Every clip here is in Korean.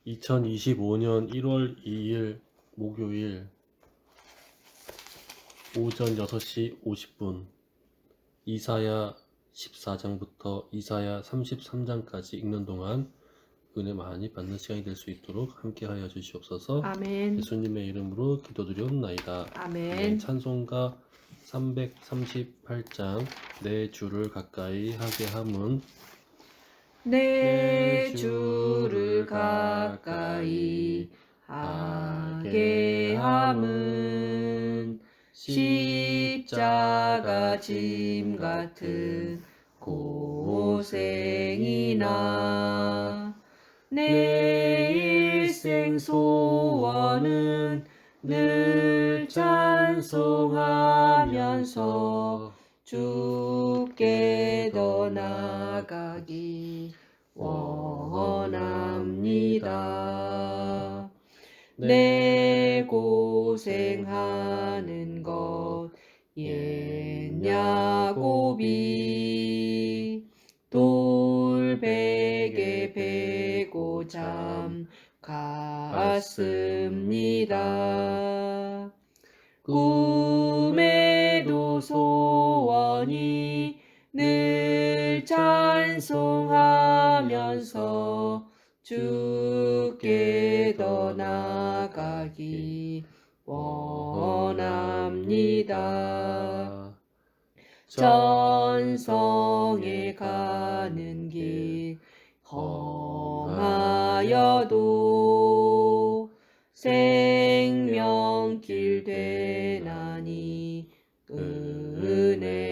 2025년 1월 2일 목요일 오전 6시 50분 이사야 14장부터 이사야 33장까지 읽는 동안 은혜 많이 받는 시간이 될 수 있도록 함께하여 주시옵소서. 아멘. 예수님의 이름으로 기도드리옵나이다. 아멘. 찬송가 338장 내 주를 가까이 하게 함은 내 주를 가까이 하게 함은 십자가 짐 같은 고생이나 내 일생 소원은 늘 찬송하면서 주께 더 나아가기 원합니다. 내 고생하는 것 옛 야곱이 돌베개 베고 잠 갔습니다. 꿈에도 소원이 늘 찬송하면서 주께 더 나아가기 원합니다. 전성에 가는 길 험하여도 생명길 되나니 은혜로다.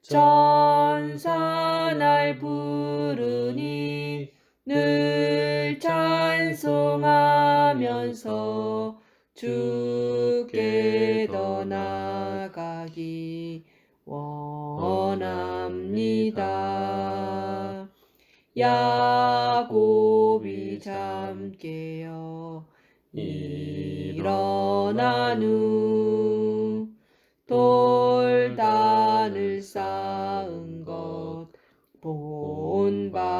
천사 날 부르니 늘 찬송하면서 주께 더 나아가기 원합니다. 야곱이 잠 깨어 일어난 후 돌단을 쌓은 것 본받아서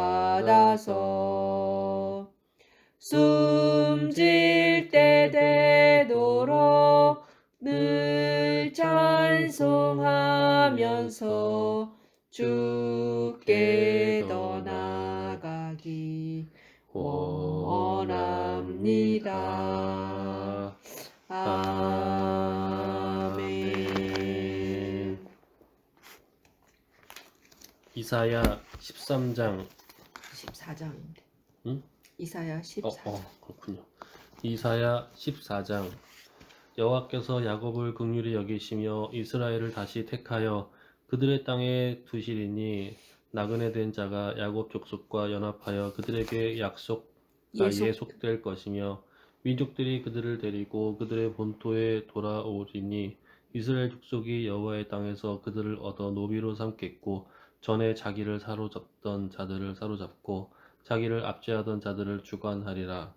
숨질 때 되도록 늘 찬송하면서 주께 더 나아가기 원합니다. 아멘. 이사야 13장 14장인데. 응? 이사야 14장. 그렇군요. 이사야 14장 여호와께서 야곱을 긍휼히 여기시며 이스라엘을 다시 택하여 그들의 땅에 두시리니 나그네 된 자가 야곱 족속과 연합하여 그들에게 예속될 것이며 민족들이 그들을 데리고 그들의 본토에 돌아오리니 이스라엘 족속이 여호와의 땅에서 그들을 얻어 노비로 삼겠고 전에 자기를 사로잡던 자들을 사로잡고 자기를 압제하던 자들을 주관하리라.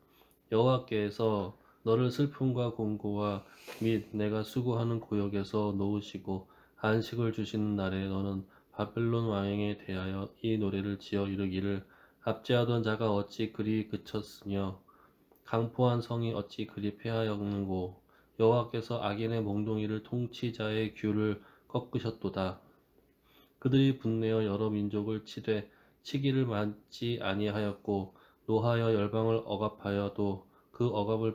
여호와께서 너를 슬픔과 공고와 및 내가 수고하는 고역에서 놓으시고 안식을 주시는 날에 너는 바벨론 왕에게 대하여 이 노래를 지어 이르기를 압제하던 자가 어찌 그리 그쳤으며 강포한 성이 어찌 그리 패하였는고 여호와께서 악인의 몽둥이를 통치자의 규를 꺾으셨도다. 그들이 분내어 여러 민족을 치되 치기를 맞지 아니하였고 노하여 열방을 억압하여도 그 억압을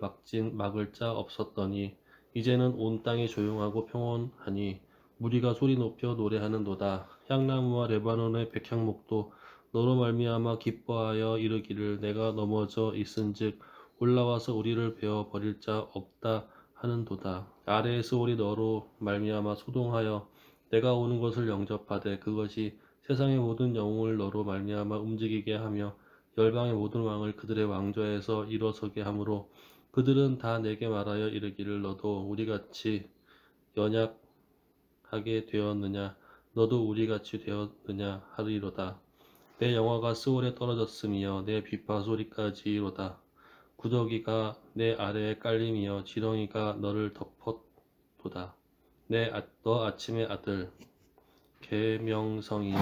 막을 자 없었더니 이제는 온 땅이 조용하고 평온하니 무리가 소리 높여 노래하는도다. 향나무와 레바논의 백향목도 너로 말미암아 기뻐하여 이르기를 내가 넘어져 있은즉 올라와서 우리를 베어 버릴 자 없다 하는도다. 아래에서 우리 너로 말미암아 소동하여 내가 오는 것을 영접하되 그것이 세상의 모든 영웅을 너로 말미암아 움직이게 하며 열방의 모든 왕을 그들의 왕좌에서 일어서게 하므로 그들은 다 내게 말하여 이르기를 너도 우리같이 연약하게 되었느냐 너도 우리같이 되었느냐 하리로다. 내 영화가 스올에 떨어졌으며 내 비파 소리까지로다. 구더기가 내 아래에 깔림이여 지렁이가 너를 덮었도다. 너 아침의 아들 계명성이여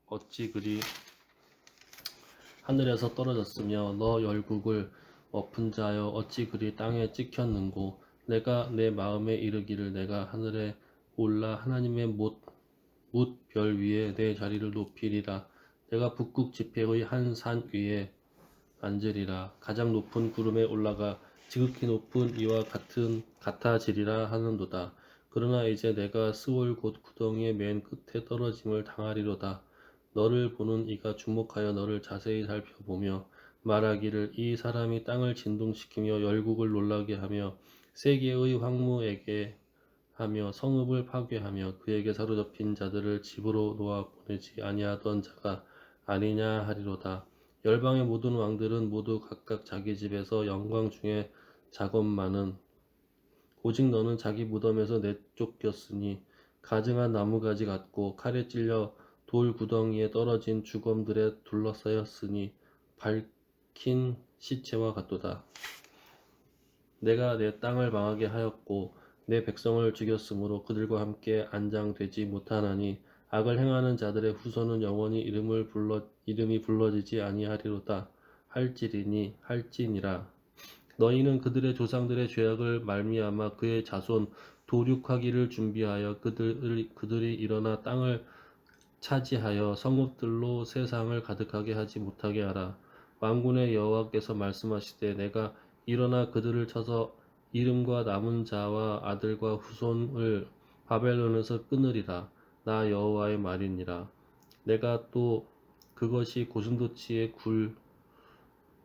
어찌 그리 하늘에서 떨어졌으며 너 열국을 엎은 자여 어찌 그리 땅에 찍혔는고 내가 내 마음에 이르기를 내가 하늘에 올라 하나님의 뭇별 위에 내 자리를 높이리라. 내가 북극 지폐의 한 산 위에 앉으리라. 가장 높은 구름에 올라가 지극히 높은 이와 같아지리라 하는도다. 그러나 이제 내가 스올 곧 구덩이의 맨 끝에 떨어짐을 당하리로다. 너를 보는 이가 주목하여 너를 자세히 살펴보며 말하기를 이 사람이 땅을 진동시키며 열국을 놀라게 하며 세계의 황무에게 하며 성읍을 파괴하며 그에게 사로잡힌 자들을 집으로 놓아 보내지 아니하던 자가 아니냐 하리로다. 열방의 모든 왕들은 모두 각각 자기 집에서 영광 중에 작업만은 오직 너는 자기 무덤에서 내쫓겼으니 가증한 나무가지 같고 칼에 찔려 돌 구덩이에 떨어진 주검들에 둘러싸였으니 밝힌 시체와 같도다. 내가 내 땅을 망하게 하였고 내 백성을 죽였으므로 그들과 함께 안장되지 못하나니 악을 행하는 자들의 후손은 영원히 이름이 불러지지 아니하리로다. 할지니라. 너희는 그들의 조상들의 죄악을 말미암아 그의 자손 도륙하기를 준비하여 그들이 일어나 땅을 차지하여 성읍들로 세상을 가득하게 하지 못하게 하라. 만군의 여호와께서 말씀하시되 내가 일어나 그들을 쳐서 이름과 남은 자와 아들과 후손을 바벨론에서 끊으리라. 나 여호와의 말이니라. 내가 또 그것이 고슴도치의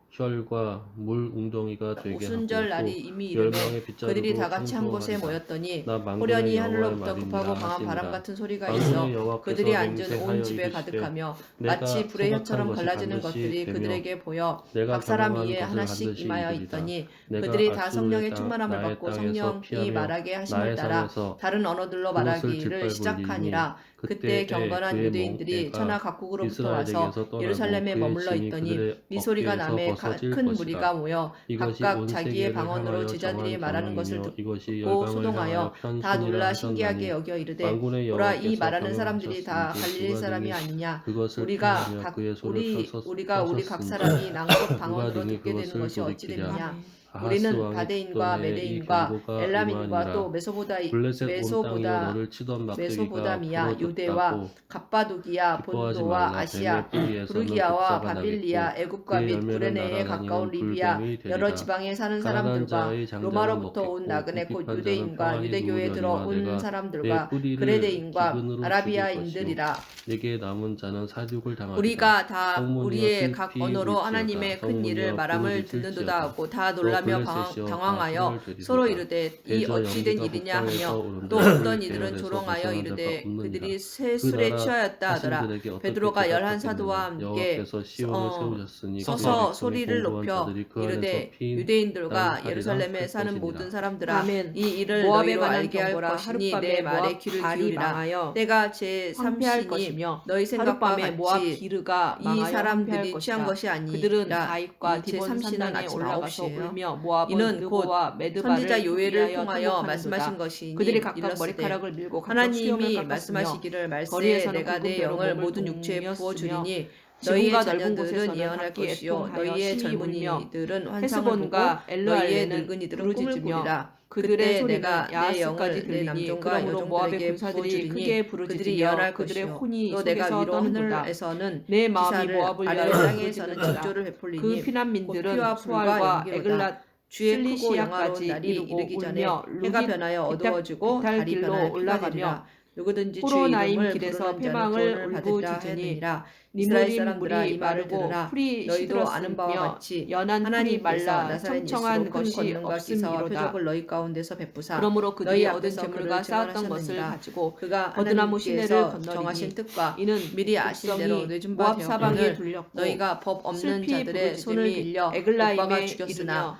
굴혈과 물 웅덩이가 되게 오순절 하고 날이 또 이미 이르매 멸망의 빗자루로 그들이 다 같이 한 곳에 청소하리라. 모였더니 나 만군의 호련히 여호와의 하늘로부터 급하고 말이니라 강한 바람 하시니라. 같은 소리가 만군의 있어 여호와께서 그들이 앉은 맹세하여 온 집에 이르시되 가득하며 내가 마치 불의 생각한 혀처럼 것이 갈라지는 반드시 것들이 되며 그들에게 보여 내가 각 사람 경영한 위에 것을 하나씩 반드시 임하여 이루리라. 있더니 내가 그들이 다 앗수르의 성령의 땅 충만함을 나의 받고 땅에서 성령이 피하며 말하게 하심을 나의 따라 산에서 다른 언어들로 그것을 말하기를 짓밟으리니 시작하니라. 그때 경건한 그의 유대인들이 천하 멍에가 각국으로부터 와서 이스라엘에게서 떠나고 예루살렘에 그의 머물러 짐이 있더니 그들의 이 소리가 어깨에서 남에 벗어질 큰 것이라. 무리가 모여 이것이 각각 온 자기의 세계를 방언으로 향하여 제자들이 정한 말하는 것을 경륜이며 이것이 듣고 열방을 소동하여 향하여 다 놀라 편신이라 신기하게 하셨나니 여겨 이르되 만군의 보라 이 여호와께서 말하는 사람들이 다 경영하셨은지 갈릴리 누가 사람이 능히 아니냐 그것을 우리가 피하며 그의 손을 우리 각 펴셨은지 사람이 낭법 누가 방언으로 능히 듣게 되는 그것을 것이 어찌 돌이키랴. 되느냐 아하스 우리는 왕이 바데인과 듣던 해에 이 메데인과 경고가 엘라민과 또 이만하니라. 블레셋 온 땅이여 너를 치던 막대기가 메소보다미아 유대와 부러졌다고 갑바도기야 기뻐하지 본도와 말라. 아시아 뱀의 뿌리에서는 부르기아와 독사가 바빌리아 나겠고 애굽과 그의 및 열매는 구레네에 가까운 날아다니는 리비아 불뱀이 여러 되리라. 지방에 사는 가난한 사람들과 자의 장자는 로마로부터 먹겠고 온 나그네 곧 궁핍한 자는 유대인과 평안히 유대교에 누우려니와 들어온 내가 내 사람들과 뿌리를 그레데인과 기근으로 죽일 것이요 아라비아인들이라 내게 남은 자는 사륙을 당하리라. 우리가 다 성문이여 우리의 각 슬피 언어로 울지어다. 하나님의 큰 성문이여 일을 말함을 그물이 듣는도다 뜰지어다. 하고 다 너 놀라며 블레셋이여 다 당황하여 손을 들이리라. 서로 이르되 이 대저 어찌 된 연기가 일이냐 북방에서 하며 오는데 또 어떤 그 이들은 계열에서 조롱하여 벗어난 이르되 자가 없느니라. 그들이 새 그 술에 나라 취하였다 하더라. 사신들에게 어떻게 베드로가 열한 사도와 대답하겠느냐. 함께 여호와께서 시온을 세우셨으니 서서 그의 소리를 백성이 공고한 높여 자들이 그 안에서 이르되 피인 유대인들과 나는 예루살렘에 하리라 사는 할 모든 것이니라. 사람들아 아멘. 이 일을 모압에 너희로 관한 알게 할 경고라. 것이니 하룻밤에 내 말에 모압 귀를 발이 기울이라. 망하여 때가 제 황폐할 3시니 것이며 너희 생각과 하룻밤에 모압 같이 기르가 이 망하여 황폐할 사람들이 것이라. 취한 것이 그들은 아니라 다윗과 이 제 디본 3시는 산당에 아침 올라가서 9시에요. 울며 모압은 이는 느고와 곧 메드바를 선지자 요엘을 위하여 통하여 통곡하는도다. 말씀하신 것이니 그들이 각각 일렀으되 머리카락을 밀고 각각 수염을 하나님이 깎았으며 말씀하시기를 말세 거리에서는 내가 내 굵은 벼로 영을 몸을 모든 육체에 동였으며 부어주리니 너희의 지붕과 넓은 자녀들은 곳에서는 예언할 각기 것이요 애통하여 너희의 심히 울며 젊은이들은 환상을 보고 헤스본과 너희의 엘르알레는 늙은이들은 꿈을 부르짖으며 꾸리라. 그들의 그때 소리는 내가 내 야하스까지 영을 내 들리니 남종과 그러므로 모압의 여종들에게 군사들이 부어주리니 크게 그들이 부르짖으며 예언할 그들의 것이요 혼이 또 내가 속에서 위로 떠는도다. 하늘에서는 내 마음이 기사를 모압을 아래 위하여 땅에서는 부르짖는도다. 징조를 그 베풀리니 곧 피와 피난민들은 불과 수알과 연기로다. 에글랏 주의 크고 영화로운 실리시아까지 날이 이르고 이르기 전에 울며 해가 룻 변하여 어두워지고 달이 비탈길로 변하여 피가 올라가며 되리라. 누구든지 주의 호로나임 이름을 길에서 부르는 자는 패망을 구원을 울고 받으리라 주지니 하느니라. 이스라엘 니무린 사람들아 이 물이 말을 마르고 들으라. 풀이 너희도 아는 바와 시들었으며 같이 연한 풀이 하나님께서 말라 나사렛 청청한 예수로 큰 것이 권능과 기사와 없음이로다. 표적을 너희 가운데서 베푸사 그러므로 그들이 너희 얻은 앞에서 재물과 그를 쌓았던 것을 증언하셨느니라. 가지고 그가 버드나무 시내를 하나님께서 정하신 건너리니 뜻과 이는 미리 아신 대로 백성이 내준 바 모압 사방에 되었거늘 둘렸고 너희가 법 없는 슬피 자들의 손을 부르짖음이 빌려 오빠가 에글라임에 죽였으나 이르며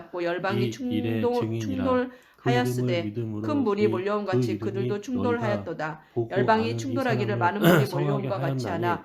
하였고 열방이 이 일의 증인이라. 충돌하였으되 그 믿음으로 큰 물이 이 몰려온 같이 그 이름이 그들도 충돌하였도다. 보고 열방이 아는 이 충돌하기를 사람을 많은 물이 성하게 몰려온과 같이 하였나니 하나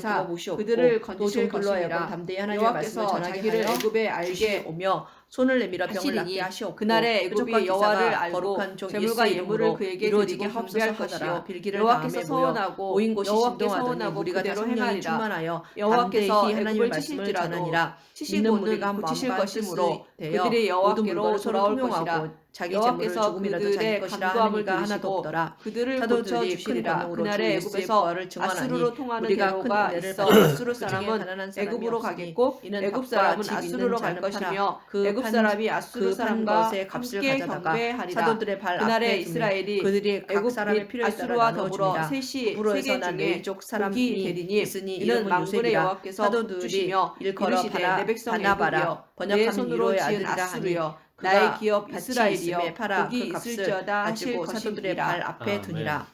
내사 두어 보시옵고 그들을 또 건지실 종들로 하여금 것이니라. 담대히 하나님의 말씀을 여호와께서 전하게 자기를 하여 애굽에 알게 주시오며 손을 내밀어 병을 하시리니 낫게 하시옵고 그날에 애굽이 표적과 여호와를 기사가 알고 거룩한 종 재물과 예수의 예물을 이름으로 그에게 이루어지게 드리고 하옵소서 경배할 하더라. 것이요 빌기를 여호와께서 다음에 모여 서원하고 모인 곳이 여호와께 진동하더니 서원하고 무리가 그대로 다섯 명이 행하리라. 충만하여 여호와께서 담대히 하나님의 애굽을 말씀을 치실지라도 전하니라. 믿는 치시고는 무리가 고치실 마음과 것이므로 뜻이 되어 그들이 모든 여호와께로 물건을 서로 돌아올 통용하고 것이라. 자기 재물을 여호와께서 조금이라도 자기 그들의 것이라 간구함을 하느니가 하나도 들으시고 없더라. 그들을 고쳐 사도들이 큰 주시리라. 권능으로 그날에 주 예수의 애굽에서 부활을 증언하니 아수르로 통하는 우리가 큰 대로가 은혜를 있어 받아 아수르 그중에 사람은 가난한 사람이 애굽으로 없으니 가겠고 이는 애굽 값과 사람은 집 있는 아수르로 갈 자는 팔아 것이며 그 애굽 판- 사람이 아수르 그 판 사람과 것의 값을 함께 가져다가 경배하리라. 사도들의 발 그날에 앞에 두매 이스라엘이 그들이 각 애굽 사람의 및 필요에 따라 아수르와 나누어 더불어 줍니다. 셋이 부부로에서 세계 난 중에 레위족 복이 사람이 되리니 있으니 이는 이름은 만군의 요셉이라. 여호와께서 사도들이 복주시며 일컬어 이르시되 내 백성 바나바라 애굽이여 내 번역하면 손으로 위로의 지은 아들이라 하니 아수르여 그가 나의 기업 밭이 이스라엘이여 있음에 팔아 복이 그 값을 있을지어다 하실 가지고 사도들의 발 것이니라. 앞에 아멘. 두니라.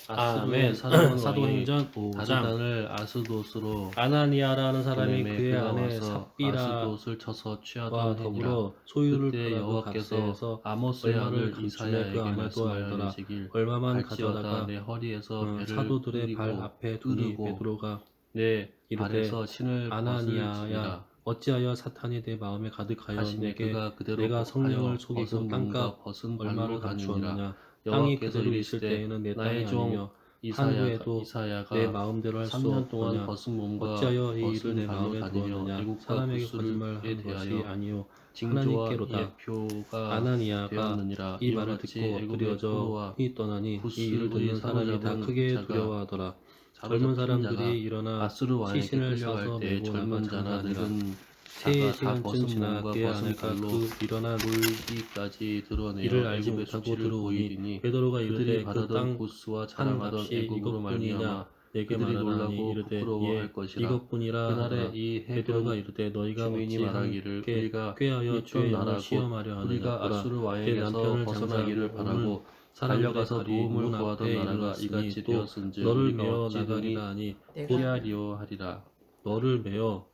아멘. 사도행전 사도행전 5장 5장. 다단을 아스돗으로 아나니아라는 사람이 보내매 그의 그가 아내 와서 삽비라와 아스돗을 쳐서 취하던 더불어 해니라. 소유를 그때 팔아 그 여호와께서 값에서 아모스의 얼마를 아들 값주매 이사야에게 그 아내도 말씀하여 알더라. 이르시길 얼마만 갈지어다 가져다가 내 허리에서 배를 사도들의 발 뚫리고 앞에 두니 뚫고 베드로가 내 이르되 발에서 신을 아나니아야 벗을지니라 어찌하여 사탄이 내 마음에 가득하여 하시매 내게 그가 그대로 내가 성령을 하여 속이고 벗은 땅값 몸과 벗은 얼마를 발로 다니니라. 갖추었느냐 땅이 여호와께서 그대로 있을 이르시되 때에는 내 땅이 나의 종 아니며 한후에도 이사야가 내 마음대로 할 수 3년 동안 없느냐 벗은 몸과 어찌하여 이 일을 벗은 내 발로 마음에 다니며 두었느냐 애국과 사람에게 구스에 거짓말하는 것이 대하여 아니요 징조와 하나님께로다. 예표가 아나니아가 되었느니라. 이 말을 이와 같이 듣고 애굽의 엎드려져 포로와 이 떠나니 이 구스의 일을 듣는 사람이 다 사로잡은 크게 자가 두려워하더라. 사로잡힌 젊은 자가 사람들이 일어나 아수르 왕에게 시신을 끌려갈 사서 때 메고 나가 젊은 자나 장사하니라. 늙은 세 자가 다 벗은 시간쯤 지나 몸과 그의 벗은 아내가 발로 그 일어난 물기까지 드러내어 이를 알지 애굽의 못하고 수치를 들어오니 보이리니 베드로가 그들이 이르되 그 받아던 땅 구스와 한 자랑하던 값이 애국으로 이것뿐이냐 말미암아 내게 그들이 말하니 놀라고 이르되 부끄러워할 예 것이라. 이것뿐이라 그날에 하더라. 이 베드로가 해변 이르되 너희가 주민이 어찌 말하기를 함께 우리가 꾀하여 있던 주의 나라 영을 곧 시험하려 우리가 하느냐 아수르 내 왕에게서 남편을 벗어나기를 장사하고 바라고 사람들의 달려가서 발이 도움을 문 구하던 앞에 나라가 이르렀으니 이같이 또 되었은즉 너를 우리가 메어 어찌 나가리라 능히 하니 내가 곧 피하리오 하리라. 너를 메어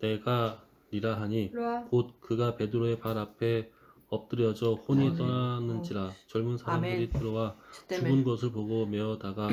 내가 리라 하니 곧 그가 베드로의 발 앞에 엎드려져 혼이 떠나는지라 젊은 사람들이 아멘. 들어와 때문에. 죽은 것을 보고 메어다가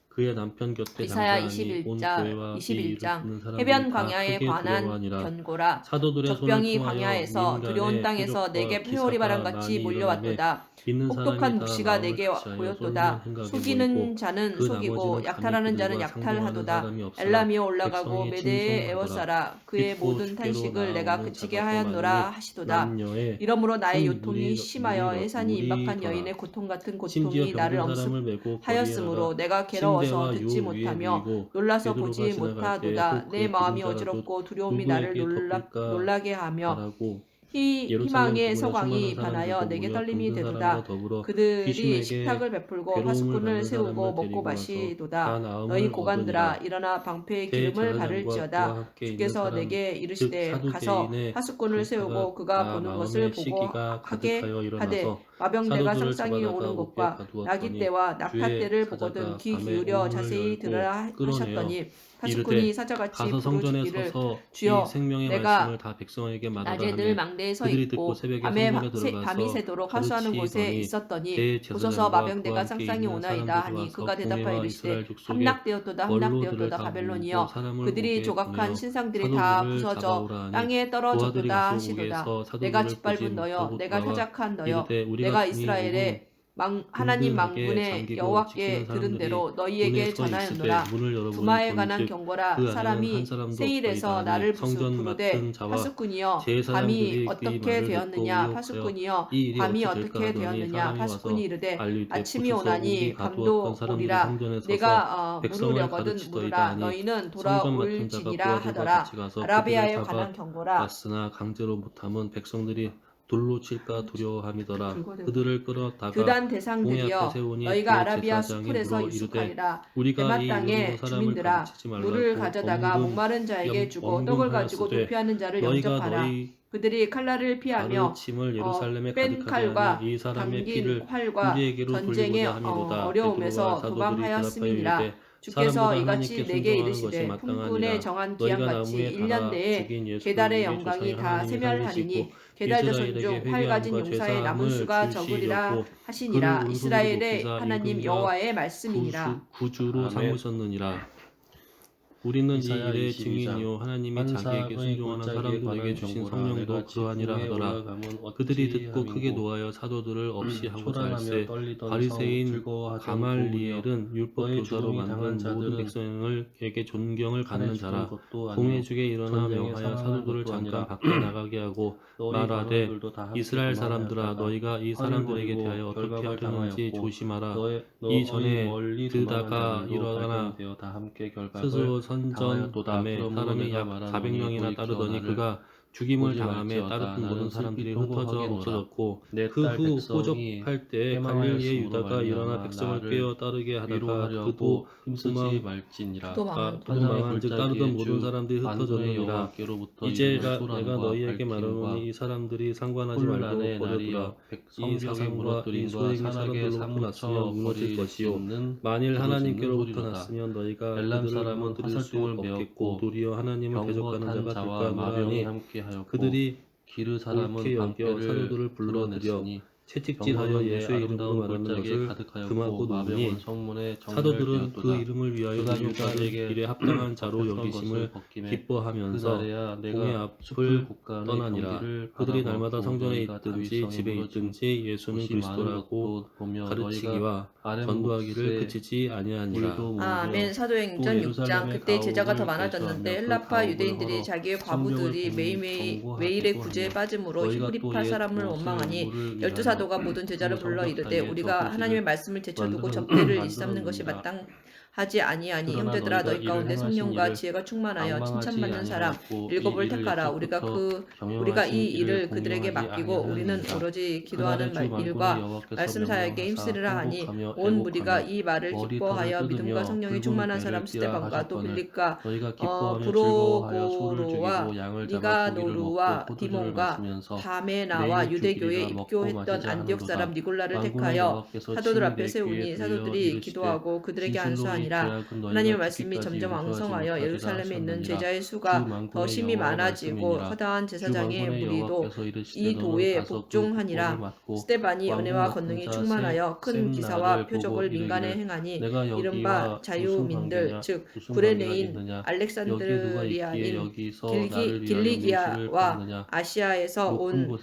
그의 남편 곁에 이사야 장사하니 온 21장 교회와 이 일을 21장 듣는 사람들이 해변 다 광야에 크게 관한 두려워하니라. 견고라 사도들의 손을 적병이 통하여 광야에서 민간의 두려운 땅에서 표적과 내게 기사가 회오리바람같이 많이 몰려왔도다. 믿는 혹독한 사람이 다 묵시가 마음을 내게 같이하여 보였도다. 쏠리는 생각에 속이는 모이고 자는 그 속이고 나머지는 약탈하는 자는 감히 그들과 약탈하도다. 상종하는 사람이 없으나 엘람이여 올라가고 백성이 메대에 친송하더라. 에워싸라. 그의 빚고 모든 주께로 탄식을 내가 나아오는 그치게 자가 또 하였노라 많으니 하시도다. 남녀의 이러므로 나의 큰 요통이 심하여 해산이 임박한 무리더라. 여인의 고통 같은 심지어 고통이 나를 병든 사람을 메고 엄습하였으므로 내가 괴로워서 듣지 못하며 놀라서 보지 못하도다. 내 마음이 어지럽고 두려움이 나를 놀라게 하며 희망의 서광이 반하여 내게 떨림이 되도다. 그들이 식탁을 베풀고 파수꾼을 세우고 먹고 마시도다. 너희 고관들아 일어나 방패의 기름을 바를지어다. 주께서 내게 이르시되 가서 파수꾼을 세우고 그가 보는 것을 보고 하게 하되 마병대가 상상이 오는 것과 나기 때와 낙타 때를 보거든 귀 기울여 자세히 들으라 하셨더니 파수꾼이 사자같이 가서 성전에 부르짖기를 서서 주여, 이 생명의 내가 말씀을 다 백성에게 말하라 낮에 늘 하며 망대에 서 그들이 있고 듣고 새벽에 밤에 성전에 들어가서 밤이 새도록 하수하는 곳에 가르치더니 있었더니 대제사장과 보소서 마병대가 그와 함께 상상이 있는 오나이다 사람들이 하니 와서 그가 대답하여 공회와 이르시되 이스라엘 족속의 함락되었도다 함락되었도다 원로들을 다 바벨론이여 모으고 사람을 그들이 목에 조각한 보내어 신상들이 다 사도들을 부서져 잡아오라 하니 땅에 고아들이 떨어졌도다 가서 하시도다. 옥에서 사도들을 내가 보지 짓밟은 너여 못하고 내가 돌아와 타작한 너여 이르되 우리가 내가 궁이 이스라엘의 하나님 든든하게 망군의 잠기고 여호와께 지키는 들은 사람들이 대로 너희에게 문에 서 전하였노라. 있을 때 문을 열어보니 두마에 관한 본즉 경고라. 그 안에는 사람이 한 사람도 세일에서 없더이다. 나를 성전 부르되 맡은 자와 파수꾼이여 제사장들이 밤이 그 어떻게 말을 되었느냐 듣고 파수꾼이여 이 일이 밤이 어찌 어떻게 될까 하더니 되었느냐 사람이 파수꾼이 와서 이르되 알리되 아침이 부쳐서 오나니 우리 밤도 가두었던 사람들이 오리라. 성전에 서서 내가 백성을 물으려거든 가르치더이다 물으라. 하니 너희는 성전 돌아올지니라 맡은 자가 부하들과 하더라. 같이 가서 아라비아에 그들을 관한 경고라. 왔으나 강제로 못함은 백성들이 돌로 칠까 두려워함이더라. 그들을 끌어다가 교단 공회 대상들이여 앞에 세우니 너희가 아라비아 대제사장이 수풀에서 물어 이르되 유숙하리라. 우리가 대맛 이 땅의 이름으로 사람을 주민들아 가르치지 말라고 물을 가져다가 목마른 자에게 주고 떡을 가지고 엄금하였으되 도피하는 자를 너희가 영접하라. 너희 그들이 칼날을 피하며 가르침을 예루살렘에 뺀 가득하게 칼과 하니 이 사람의 당긴 피를 활과 우리에게로 전쟁의 돌리고자 함이로다. 어려움에서 베드로와 사도들이 도망하였음이니라. 대답하여 주께서 사람보다 이같이 하나님께 내게 순종하는 것이 이르시되 마땅하니라. 품꾼의 정한 너희가 기한같이 나무에 1년 달아 내에 죽인 예수를 계달의 우리의 영광이 조상의 다 하나님이 세멸하리니 살리시고 계달 자손 이스라엘에게 중 활 가진 회개함과 용사의 남은 수가 제사함을 적으리라 주시려고 하시니라. 그를 이스라엘의 은손으로 하나님 기사 여호와의 말씀이니라. 구주로 아멘. 삼으셨느니라. 우리는 이 이사야 일의 22장. 증인이요 하나님이 자기에게 순종하는 사람들에게 주신 성령도 그러하니라 하더라. 그들이 듣고 크게 노하여 사도들을 없이 하고자 할세. 바리새인 가말리엘은 율법 교사로 만든 모든 백성에게 존경을 갖는 자라. 공회중에 일어나 명하여 사도들을 잠깐 밖에 나가게 하고 말하되 이스라엘 사람들아 너희가 이 사람들에게 대하여 어떻게 하려는지 조심하라. 이전에 드다가 일어나 스스로 선전함에 사람이 약 400명이나 따르더니 그가 죽임을 당함에 따르던 모든 사람들이 흩어져 없어졌고 그 후 호접할 때 갈릴리의 유다가 일어나 백성을 꿰어 따르게 하다가 그도 도망한 즉 따르던 모든 사람들이 흩어졌느니라. 이제 내가 너희에게 말하노니 이 사람들이 상관하지 말고 버려두라. 이 사상과 이 소행이 사람들로부터 났으면 무너질 것이요 만일 하나님께로부터 났으면 너희가 그들을 무너뜨릴 수 없겠고 도리어 하나님을 대적하는 자가 될까 하노니 그들이 옳게 여겨 사도들을 불러들여 채찍질하여 예수의 이름으로 말하는 것을 금하고 놓으니 사도들은 그 이름을 위하여 유다는 일에 합당한 자로 여기심을 기뻐하면서 공회 앞을 떠나니라. 그들이 날마다 성전에 있든지 집에 있든지 예수는 그리스도라고 가르치기와 전도하기를 그치지 아니하니라. 아멘. 사도행전 6장. 그때 제자가 더 많아졌는데 헬라파 유대인들이 자기의 과부들이 매일의 구제에 빠짐으로 히브리파 사람을 원망하니 12사도가 모든 제자를 불러 이르되 우리가 하나님의 말씀을 제쳐두고 접대를 일삼는 것이 마땅하지 아니하니 형제들아 너희 가운데 성령과 지혜가 충만하여 칭찬받는 사람 7을 택하라. 우리가 이 일을 그들에게 맡기고 우리는 오로지 기도하는 일과 말씀 사역에 힘쓰리라 하니 온 무리가 이 말을 기뻐하여 믿음과 성령이 충만한 사람 스데반과 또 빌립과 브로고로와 니가노루와 디몬과 바메나와 유대교에 입교했던 안디옥 사람 니골라를 택하여 사도들 앞에 세우니 사도들이 기도하고 그들에게 안수하니라. 하나님의 말씀이 점점 왕성하여 예루살렘에 있는 제자의 수가 더 심히 많아지고 허다한 제사장의 무리도 이 도에 복종하니라. 스데반이 은혜와 권능이 충만하여 큰 기사와 표적을 민간에 행하니 이른바 자유민들 즉 구레네인 알렉산드리아인 길리기아와 아시아에서 온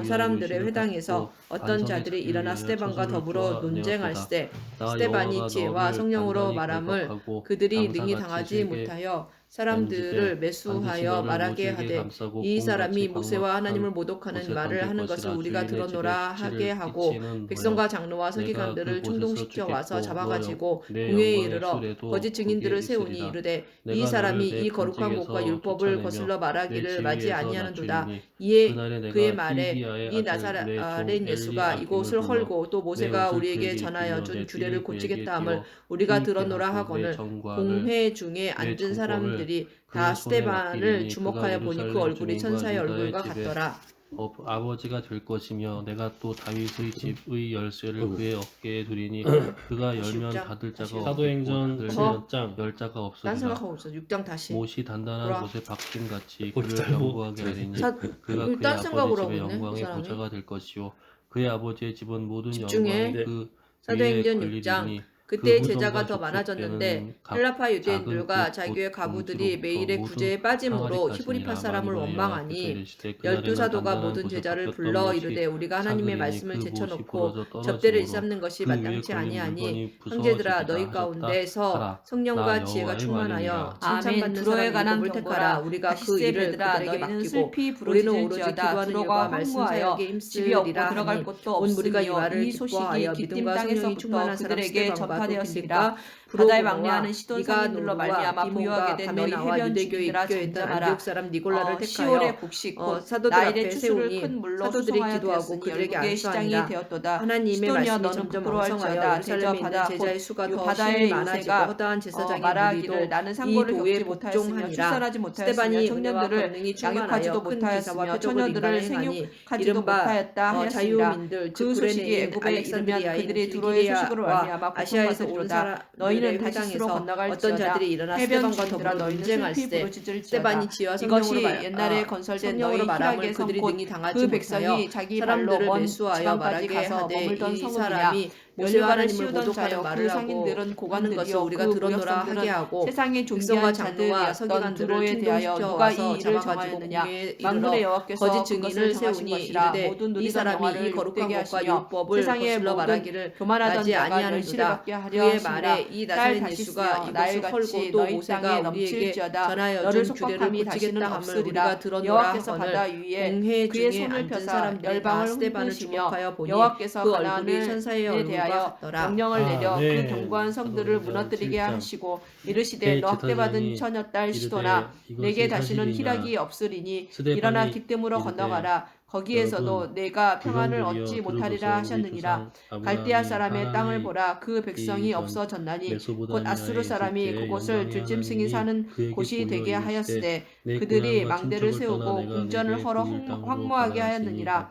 사람들의 회당에서 어떤 자들이 일어나 스데반과 더불어 논쟁할세. 스데반이 지혜와 성령으로 말함을 그들이 능히 당하지 못하여 사람들을 매수하여 말하게 하되 이 사람이 모세와 하나님을 모독하는 말을 하는 것을 우리가 들었노라 하게 하고 백성과 장로와 서기관들을 충동시켜 와서 잡아가지고 공회에 이르러 거짓 증인들을 세우니 이르되 이 사람이 이 거룩한 곳과 율법을 거슬러 말하기를 맞이 아니하는도다. 이에 그의 말에 이 나사렛 예수가 이곳을 헐고 또 모세가 우리에게 전하여 준 규례를 고치겠다 함을 우리가 들었노라 하거늘 공회 중에 앉은 사람들이 다 스데반을 주목하여 보니 그 얼굴이 천사의 얼굴과 같더라. 아버지가 될 것이며 내가 또 다윗의 집의 열쇠를 그의 어깨에 두리니 그가 열면 닫을 자가 사도행전 10장 10자가 난 없으리라. 생각하고 있어. 6장 다시. 못이 단단한 곳에 박힌 같이 머리 그를 짧아. 영구하게 하리니 그가 그의 딴 생각으로 아버지 집의 하고 있네, 영광의 그 사람이. 보좌가 될 것이요 그의 아버지의 집은 모든 집중해. 영광이 그 위에 사도행전 걸리리니 6장. 그때 그 제자가 후손과 더 많아졌는데 족속에는 각 헬라파 유대인들과 작은 자기의 꽃 가부들이 봉지로부터 매일의 모든 구제에 빠짐으로 항아리까지니라. 히브리파 사람을 많이 원망하니 모여 이르시되 그날에는 12사도가 단단한 모든 곳에 제자를 박혔던 불러 못이 이르되 우리가 하나님의 작으리니 말씀을 그 못이 제쳐놓고 부러져 접대를 떨어짐으로 일삼는 것이 그 위에 마땅치 걸린 아니하니 물건이 형제들아 부서지리라 너희 하셨다 가운데서 하라. 성령과 나 지혜가 여호와의 충만하여 말이니라. 칭찬받는 두로에 사람 관한 7을 택하라. 경고라. 우리가 그 다시세 일을 베드라 그들에게 너희는 맡기고 슬피 우리는 오로지 부르짖을지어다. 기도하는 두로가 일과 말씀 황무하여 사역에 집이 없고 힘쓰리라 들어갈 하니 곳도 온 무리가 이 없으며 말을 이 소식이 기뻐하여 깃딤 믿음과 성령이 땅에서부터 충만한 사람 그들에게 스데반과 또 전파되었으리라. 빌립과 바다에 브로고로와 왕래하는 시돈 성인들로 니가노루와 말미암아 부유하게 디몬과 된 너희 바메나와 해변 유대교에 주민들아 입교했던 잠잠하라. 안디옥 사람 니골라를 10월의 택하여 곡식 곧 사도들 나일의 앞에 추수를 세우니 큰 물로 사도들이 수송하여 기도하고 되었으니 그들에게 열국의 시장이 안수하니라. 되었도다. 하나님의 시도니아 말씀이 너는 점점 부끄러워할지어다. 왕성하여 예루살렘에 대저 있는 바다 제자의 곧 수가 요 더 바다의 심히 많아지고 요새가 허다한 제사장의 말하기를 무리도 나는 이 상고를 도에 겪지 못하였으며 복종하니라. 출산하지 못하였으며 스데반이 은혜와 청년들을 권능이 충만하여 양육하지도 큰 기사와 못하였으며 표적을 처녀들을 인간에 행하니 생육하지도 이른바 못하였다 하였습니다. 자유민들 즉 그 소식이 구레네인 애굽에 이르면 알렉산드리아인 그들이 두로의 소식으로 길리기아와 말미암아 아시아에서 온 고통받으리로다. 너희는 사람들의 다시스로 회당에서 건너갈지어다. 어떤 자들이 일어나 해변 스데반과 주민들아 더불어 너희는 슬피 논쟁할세. 부르짖을지어다. 스데반이 지혜와 이것이 성령으로 옛날에 건설된 성령으로 너희 말함을 희락의 그들이 성곧 능히 당하지 그 못하여 백성이 자기 발로 사람들을 먼 매수하여 지방까지 말하게 가서 하되 머물던 이 성읍이냐. 사람이 면류관을 하나님을 씌우던 모독하는 자여 말을 그 하고 상인들은 하는 것을 고관들이요 우리가 그 들었노라 하게 무역성들은 하고 세상의 백성과 존귀한 장로와 자들이었던 서기관들을 두로에 대하여 충동시켜 누가 와서 이 일을 잡아가지고 정하였느냐 공회에 만군의 이르러 여호와께서 거짓 그것을 증인을 정하신 세우니 것이라 이르되 모든 이 누리던 사람이 영화를 이 거룩한 욕되게 것과 하시며 율법을 세상의 거슬러 모든 말하기를 교만하던 나지 자가 널 아니하는도다. 시대받게 하려 그의 하시니라. 말에 이 딸 나사렛 다시스여 예수가 나의 이것을 같이 헐고 또 너희 모세가 땅에 우리에게 넘칠지어다 전하여 너를 준 규례를 속박함이 다시는 고치겠다 함을 없으리라. 우리가 들었노라 여호와께서 바다 하거늘 위에 공회 그의 중에 손을 앉은 펴사 사람들이 다 열방을 스데반을 흔드시며 주목하여 보니 여호와께서 그 얼굴이 가나안에 천사의 얼굴과 대하여 같더라. 명령을 내려 네. 그 견고한 성들을 사도행전 무너뜨리게 7장. 하시고 이르시되 너 학대받은 처녀딸 시도나 내게 다시는 희락이 없으리니 일어나 깃뜸으로 건너가라. 거기에서도 내가 평안을 얻지 못하리라 하셨느니라. 갈대아 사람의 땅을 보라. 그 백성이 없어졌나니 곧 아수르 사람이 그곳을 들짐승이 사는 곳이 되게 하였으되 그들이 망대를 세우고 궁전을 헐어 황무하게 하였느니라.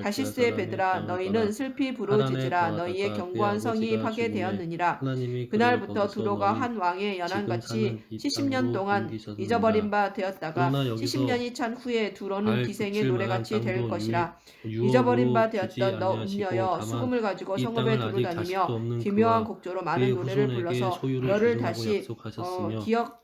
다시스의 베드라 너희는 슬피 부르짖으라. 너희의 견고한 성이 파괴되었느니라. 그날부터 두로가 한 왕의 연한같이 70년 동안 잊어버린 바 되었다가 70년이 찬 후에 두로는 기생의 노래같이 될 것이라. 잊어버린 바 되었던 너 음녀여 수금을 가지고 성읍에 두루 다니며 기묘한 곡조로 많은 노래를 불러서 너를 다시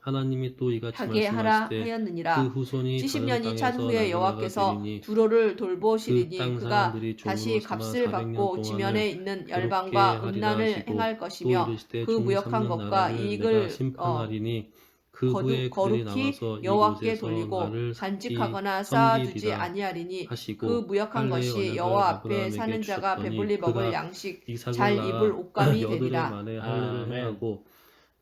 하나님이 또 이같이 기억하게 하라 말씀하시되 하였느니라. 그 후손이 70년이 찬 다른 후에 땅에서 여호와께서 나그네가 되리니 두로를 그 돌보시리니 땅 그가 사람들이 다시 종으로 삼아 값을 400년 받고 동안을 지면에 있는 괴롭게 열방과 하리라 음란을 하시고 행할 또 것이며 이르시되 그 종 무역한 3년 것과 나라를 이익을 내가 심판하리니 그 후에 그들이 거룩히 나와서 여호와께 이곳에서 돌리고 나를 간직하거나 쌓아두지 섬기리라 아니하리니 하시고 그 무역한 할례의 것이 언약을 여호와 앞에 아브라함에게 사는 자가 주셨더니 배불리 먹을 그가 양식 이삭을 잘 낳아 입을 옷감이 여드레 되리라. 만에 할례를 아멘. 행하고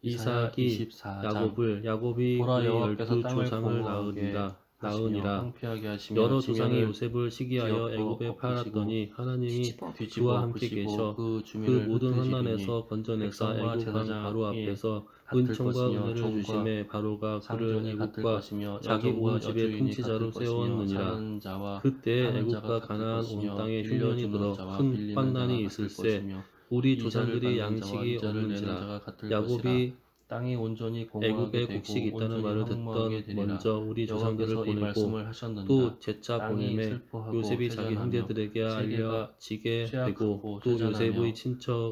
이사야 이삭이 24장. 야곱을 야곱이 보라 그의 여호와께서 12 땅을 조상을 공허하게 하시며 낳으니라. 황폐하게 하시며 여러 조상이 지면을 요셉을 시기하여 뒤엎어 애굽에 엎으시고 팔았더니 하나님이 뒤집어 그와 함께 엎으시고 계셔 그 그 주민을 모든 흩으시리니 환난에서 건져내사 백성과 애굽 왕 제사장이 바로 앞에서 같을 은총과 것이며 은혜를 종과 주심에 바로가 그를 상전이 같을 애굽과 것이며 자기 여종과 온 집의 여주인이 통치자로 같을 것이며 세웠느니라. 사는 자와 그때 하는 애굽과 자가 같을 가나안 것이며 온 땅에 흉년이 빌려주는 들어 자와 큰 빌리는 환난이 자가 있을세 같을 것이며 우리 이자를 조상들이 받는 자와 양식이 이자를 내는 없는지라. 자가 같을 것이라. 야곱이 땅이 온전히 공허하게 애굽에 되고 곡식이 있다는 온전히 말을 황무하게 듣던 되리라. 먼저 우리 조상들을 여호와께서 이 보내고 말씀을 하셨느니라. 또 제차 땅이 보내매 슬퍼하고 요셉이 자기 회전하며 형제들에게 세계가 알려지게 되고 쇠약하고 또 회전하며 요셉의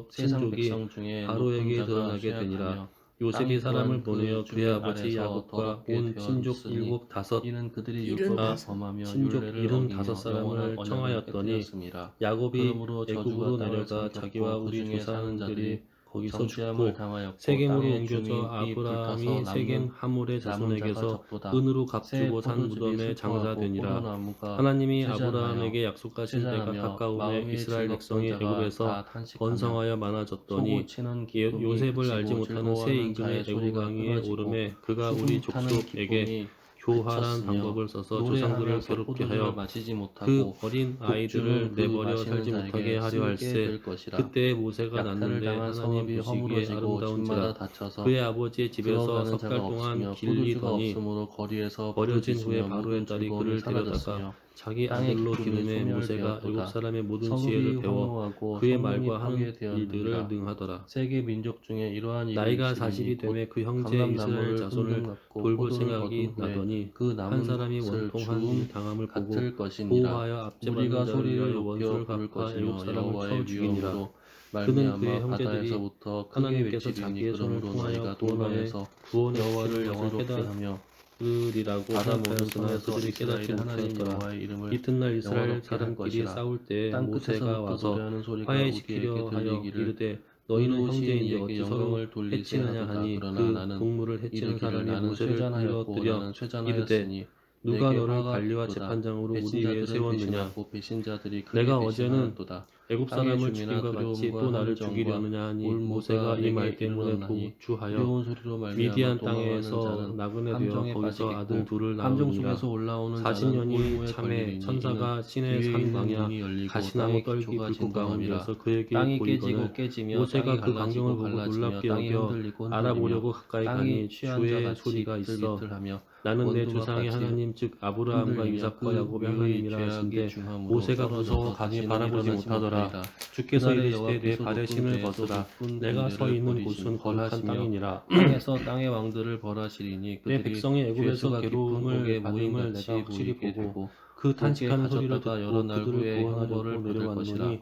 세상 친족이 백성 중에 바로에게 높은 자가 드러나게 쇠약하며 되니라. 요셉이 땅이 사람을 또한 보내어 그 그의 주민 아버지 아래에서 야곱과 더럽게 온 친족 되었으니 다섯 이는 그들이 일흔 율법을 다섯. 범하며 친족 율례를 어기며 75 영원한 사람을 언약을 청하였더니 깨뜨렸습니다. 야곱이 그러므로 애굽으로 저주가 땅을 내려가 삼켰고 자기와 우리 그중에 사는 조상들이 자들이 거기서 정죄함을 죽고 당하였고 세겜으로 땅의 옮겨져 주민이 아브라함이 불타서 세겜 하몰의 남은 자가 자손에게서 적도다. 은으로 새 값주고 산 포도즙이 무덤에 슬퍼하고 장사되니라. 포도나무가 하나님이 쇠잔하여 아브라함에게 약속하신 때가 쇠잔하며 가까우매 마음이 이스라엘 즐겁던 백성이 자가 애굽에서 다 탄식하며 번성하여 많아졌더니 소고치는 기쁨이 요셉을 알지 그치고 못하는 새 즐거워하는 임금의 자의 애굽 소리가 왕위에 끊어지고 오름에 그가 우리 수금 타는 족속에게 기쁨이 교활한 그쳤으며 방법을 써서 노래하면서 조상들을 괴롭게 포도주를 하여 마시지 그 못하고 어린 복주는 아이들을 그 내버려 마시는 살지 자에게 못하게 하려 쓰게 할세. 될 것이라. 그때 모세가 약탈을 났는데 당한 하나님 성읍이 보시기에 허물어지고 아름다운지라. 집마다 닫혀서 그의 아버지의 집에서 들어가는 석 자가 달 동안 없으며 포도주가 길리더니 없으므로 거리에서 버려진 후에 부르짖으며 바로의 모든 딸이 즐거움이 그를 데려다가 사라졌으며 자기 땅의 아들로 기쁨이 기름에 모세가 소멸되었도다. 애굽 사람의 모든 성읍이 지혜를 배워 황무하고 그의 성문이 말과 하는 파괴되었느니라. 일들을 능하더라. 세계 민족 중에 이러한 일이 나이가 있으리니 40이 되매 그 형제 감람나무를 이스라엘 자손을 흥금같고 돌볼 포도를 생각이 거둔 후에 나더니 그 한 남은 사람이 것을 원통한 죽음 일 당함을 보고 같을 것이니라. 보호하여 우리가 압제받는 자를 소리를 위하여 높여 원수를 부를 갚아 애굽 것이며 사람을 여호와의 쳐 죽이니라. 위엄으로 그는 말미암아 그의 형제들이 바다에서부터 크게 하나님께서 외치리니 자기의 손을 그러므로 통하여 너희가 구원하여 동방에서 구원의 여호와를 것을 영화롭게 하며 깨달으리라고 바다 모든 생각하였으나 성에서 그들이 깨닫지 이스라엘 하나님 못하였더라. 여호와의 이름을 이튿날 이스라엘 영화롭게 할 사람끼리 것이라. 싸울 때 땅 모세가 끝에서부터 와서 노래하는 소리가 화해시키려 우리에게 하여 들리기를 이르되 너희는 의로우신 형제인데 이에게 어찌 서로 영광을 돌리세 해치느냐 하도다. 하니 그러나 그 나는 동물을 해치는 이르기를 사람이 나는 모세를 쇠잔하였고 불러들여 나는 이르되 쇠잔하였으니 누가 내게 너를 화가 관리와 깊도다. 재판장으로 우리 위에 배신자들은 세웠느냐. 배신하고 배신자들이 내가 크게 어제는 배신하였도다. 애굽 땅의 사람을 주민아, 죽인 것 같이 두려움과 또 나를 함정과 죽이려느냐 하니 올무가 모세가 이 말 내게 때문에 이르렀나니 도주하여 두려운 소리로 말미암아 미디안 도망하는 땅에서 자는 나그네 되어 함정에 거기서 아들 빠지겠고 둘을 함정 낳으니라. 속에서 올라오는 자는 40년이 올무에 참에 걸리리니 천사가 신의 뒤에 산 있는 방야 문이 열리고 가시나무 땅의 떨기 기초가 불꽃 진동함이라. 가운데서 그에게 땅이 보이거늘 깨지고 깨지며 모세가 땅이 그 광경을 갈라지고 보고 갈라지며 놀랍게 땅이 여겨 흔들리고 알아보려고 가까이 가니 땅이 취한 주의 자같이 소리가 있어 비틀비틀하며 나는 내 원두막 조상의 같이 하나님 즉 아브라함과 흔들리며 이삭과 그 야곱의 위의 하나님이라 죄악의 하신데 중함으로 모세가 떨어져서 무서워 감히 다시는 바라보지 일어나지 못하더라. 못하리라. 주께서 그날에 이르시되 내 여호와께서 발의 높은 신을 데에서 벗으라. 높은 내가 서 군대를 있는 버리시니 곳은 거룩한 벌하시며 땅이니라. 땅에서 땅의 왕들을 벌하시리니 내 그들이 백성이 애굽에서 죄수가 깊은 괴로움을 옥에 받음을 모임같이 내가 확실히 보이게 보고 되고 그 탄식하는 함께 소리를 가졌다가 듣고 여러 날 그들을 후에 구원하려고 형벌을 받을 것이라. 내려왔노니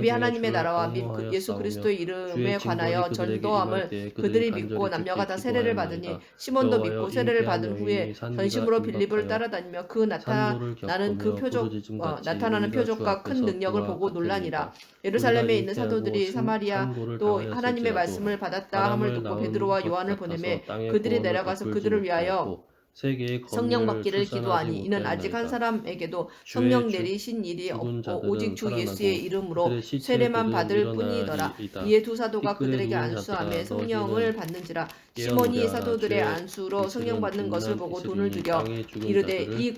빌립이 자가 하나님의 주를 나라와 옹호하여 예수 싸우며 그리스도의 주의 이름에 징벌이 관하여 그들에게 전도함을 임할 때 그들이 그들이 믿고 간절히 남녀가 다 그때 세례를 기도하였나이다. 받으니 시몬도 여호와여, 믿고 세례를 잉태한 받은 후에 여인이 산지가 전심으로 빌립을 임박하여 따라다니며 그 산모를 나타나는 겪으며 부르짖음같이 나타나는 우리가 주 표적과 큰 앞에서 능력을 그와 보고 논란이라. 같으니이다. 예루살렘에 우리가 있는 잉태하고 사도들이 사마리아 산고를 또 하나님의 당하였을지라도 말씀을 받았다 함을 바람을 듣고 낳은 베드로와 것 요한을 같아서 보내매 땅의 그들이 구원을 내려가서 베풀지 그들을 위하여 못하였고 세계의 성령 검의를 받기를 출산하지 기도하니 이는 아직 한 못하였나이다. 사람에게도 주의 성령 내리신 일이 죽은 없고 자들은 오직 주 살아나고 예수의 이름으로 그들의 세례만 시체들은 받을 뿐이더라. 일어나리이다. 이에 두 사도가 띠끌에 그들에게 누운 안수하며 자들아, 성령을 너희는 받는지라. 깨어노라. 시몬이 사도들의 주의 안수로 성령 받는 것을 빛은 보고 있으리니 돈을 들여 땅에 죽은 이르되 자들을 이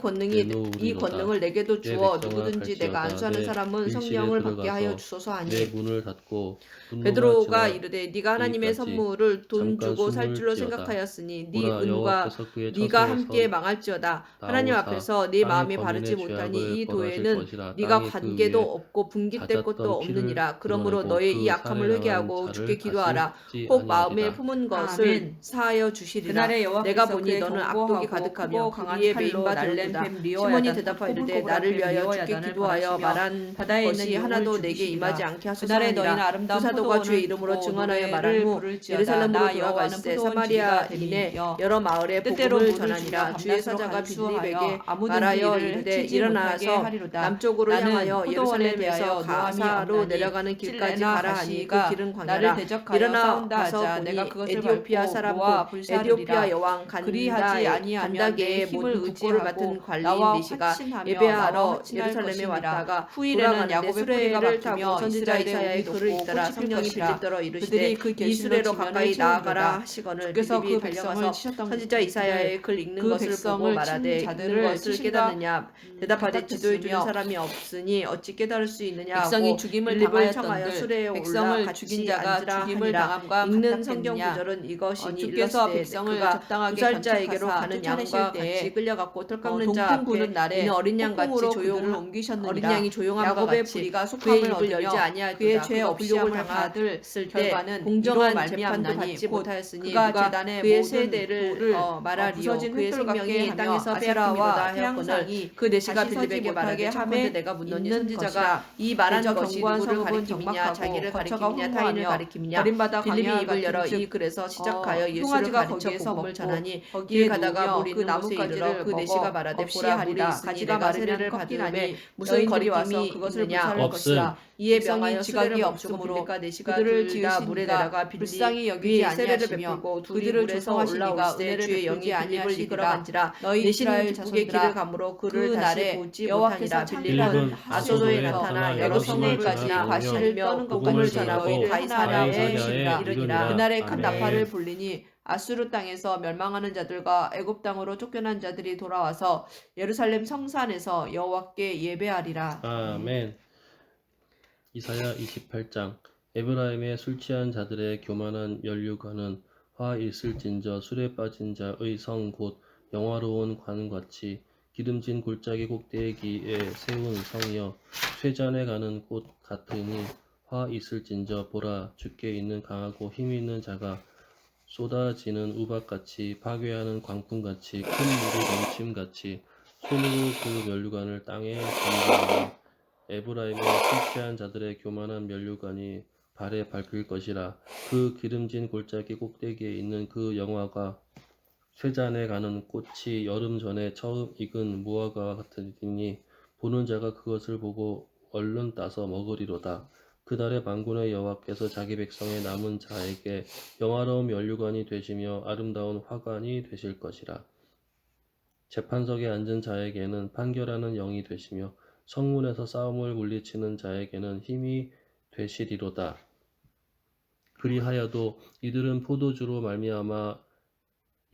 내놓으리로다. 권능을 내게도 내 주어 백성아, 누구든지 내가 갈지어다. 안수하는 내 사람은 밀실에 성령을 받게 하여 들어가서 주소서 내 하니 문을 닫고 분노가 베드로가 이르되 네가 하나님의 지나기까지 선물을 돈 잠깐 주고 살 숨을 줄로 지어다. 생각하였으니 네 보라, 은과 여호와께서 그의 네가 처소에 함께 망할지어다. 하나님 나오사 앞에서 네 땅의 마음이 바르지 거민의 못하니 죄악을 이 벌하실 도에는 것이라. 네가 땅이 그 관계도 위에 없고 분깃될 것도 잦았던 피를 없느니라. 그러므로 드러내고 너의 이 그 악함을 살해당한 회개하고 주께 자를 기도하라. 다시 혹 마음에 아니하리라. 품은 것을 아멘. 사하여 주시리라. 그날에 여호와께서 내가 보니 그의 너는 견고하고 악독이 가득하며 크고 강한 불의에 칼로 매인 바 날랜 되었도다. 뱀 시몬이 리어야단 대답하이르되 꼬불꼬불한 나를 뱀 위하여 주께 리어야단을 기도하여 벌하시며 말한 바다에 것이 있는 하나도 용을 내게 죽이시리라. 임하지 않게 하소서 그날에 너희는 하니라. 두 아름다운 사도가 주의 포도원을 이름으로 두고 증언하여 말한 노래를 후 부를지어다. 예루살렘으로 나 돌아갈새 여호와는 포도원 사마리아 지기가 이내 됨이며 여러 마을에 때때로 복음을 물을 전하니라. 주며 주의 밤낮으로 사자가 간수하여 빌립에게 아무든지 말하여 이를 이르되 해치지 못하게 일어나서 하리로다. 남쪽으로 나는 향하여 포도원에 예루살렘에서 대하여 노함이 가사로 없나니 내려가는 길까지 찔레나 가라 하니 그 가시가 길은 나를 광야라. 대적하여 일어나 싸운다 가서 하자. 보니 내가 그것을 에디오피아 밟고 사람 모아 곧 불사르리라. 에디오피아 여왕 그리하지 아니하면 내 간다게의 힘을 모든 국고를 맡은 의지하고 관리인 나와 니시가 화친하며 예배하러 나와 화친할 예루살렘에 것이니라. 왔다가 후일에는 돌아가는데 야곱의 뿌리가 수레를 박히며 타고 선지자 이스라엘의 이사야의 옥이 글을 돋고 잇따라 꽃이 필 성령이 것이라. 빌립더러 이르시되 그들이 그 이 계실로 수레로 지면을 가까이 나아가라 채우리로다. 하시거늘 주께서 빌립이 그 백성을 달려가서 치셨던 선지자 이사야의 그들, 글 읽는 그 것을 보고 백성을 말하되 친 자들을 읽는 것을 치신가 깨닫느냐 대답하되 지도해 주는 깨닫겠으며 사람이 없으니 어찌 깨달을 수 있느냐 백성이 하고 죽임을 빌립을 청하여 당하였던들 수레에 올라 백성을 같이 죽인 자가 앉으라 죽임을 하니라. 당함과 읽는 성경 같았겠느냐. 구절은 이것이니 주께서 일렀으되 백성을 그가 적당하게 부살자에게로 견책하사 가는 쫓아내실 양과 때에 같이 끌려갔고 털 깎는 동품 자 앞에 부는 날에 이는 어린 양같이 폭풍으로 그들을 조용한 옮기셨느니라. 어린 양이 조용함과 야곱의 같이 뿌리가 그의 속함을 입을 얻으며 열지 아니하였도다. 그의 죄 그가 없이 불욕을 함을 받을 당했을 때 결과는 공정한 이로 재판도 말미암나니 받지 곧 못하였으니 그가 누가 제단의 그의 모든 세대를 돌을 말하리요. 부서진 그의 횃돌 생명이 같게 하며 땅에서 아세라와 빼앗김이로다 하였거늘 태양상이 그 내시가 다시 서지 빌립에게 말하되 못하게 청컨대 함에 내가 묻노니 있는 선지자가 것이라. 이 말한 대저 것이 견고한 누구를 성읍은 가리킴이냐 적막하고 자기를 거처가 가리킴이냐 타인을 황무하며 가리킴이냐 버림받아 빌립이 광야 입을 열어 같은즉 이 글에서 시작하여 예수를 송아지가 가르쳐 거기에서 복음을 먹고 전하니 거기에 길 가다가 누우며 물 그 있는 곳에 이르러 나뭇가지를 그 내시가 먹어 말하되 없이 보라 물이 하리라. 있으니 가지가 내가 마르면 세례를 꺾이나니 받음에 무슨 너희들이 와서 거리낌이 그것을 있느냐 불사를 없음. 것이라. 이에 백성이 명하여 지각이 수레를 멈추고 없으므로 빌립과 내시가 그들을 둘 다 물에 지으시니가 내려가 불쌍히 여기지 빌립이 세례를 아니하시며 베풀고 둘이 그들을 물에서 조성하시니가 올라올때 은혜를 주의 영이 베풀지 빌립을 아니하시리라. 이끌어간지라 너희 내시는 이스라엘 북극의 자손들아, 길을 가므로 그를 그 다시 날에 보지 여호와께서 못하니라. 창피라는 빌립은 하소도에 아소도에 나타나 나타나 여러 여러 성읍을 시내까지 지나 과시를 떠는 복음을 것까지 전하고 너희를 가이사랴에 가이사랴에 이르니라. 그날에 큰 아멘. 나팔을 불리니 아수르 땅에서 멸망하는 자들과 애굽 땅으로 쫓겨난 자들이 돌아와서 예루살렘 성산에서 여호와께 예배하리라. 아멘. 이사야 28장. 에브라임의 술 취한 자들의 교만한 면류관은 화 있을진저 술에 빠진 자의 성 곧 영화로운 관같이 기름진 골짜기 꼭대기에 세운 성이여 쇠잔에 가는 꽃 같으니 화 있을진저 보라 주께 있는 강하고 힘 있는 자가 쏟아지는 우박같이 파괴하는 광풍같이 큰 물이 넘침같이 손으로 그 면류관을 땅에 던지니 에브라임의 술 취한 자들의 교만한 면류관이 발에 밟힐 것이라. 그 기름진 골짜기 꼭대기에 있는 그 영화가 쇠잔에 가는 꽃이 여름 전에 처음 익은 무화과 같으니 보는 자가 그것을 보고 얼른 따서 먹으리로다. 그날에 만군의 여호와께서 자기 백성의 남은 자에게 영화로운 면류관이 되시며 아름다운 화관이 되실 것이라. 재판석에 앉은 자에게는 판결하는 영이 되시며 성문에서 싸움을 물리치는 자에게는 힘이 되시리로다. 그리하여도 이들은 포도주로 말미암아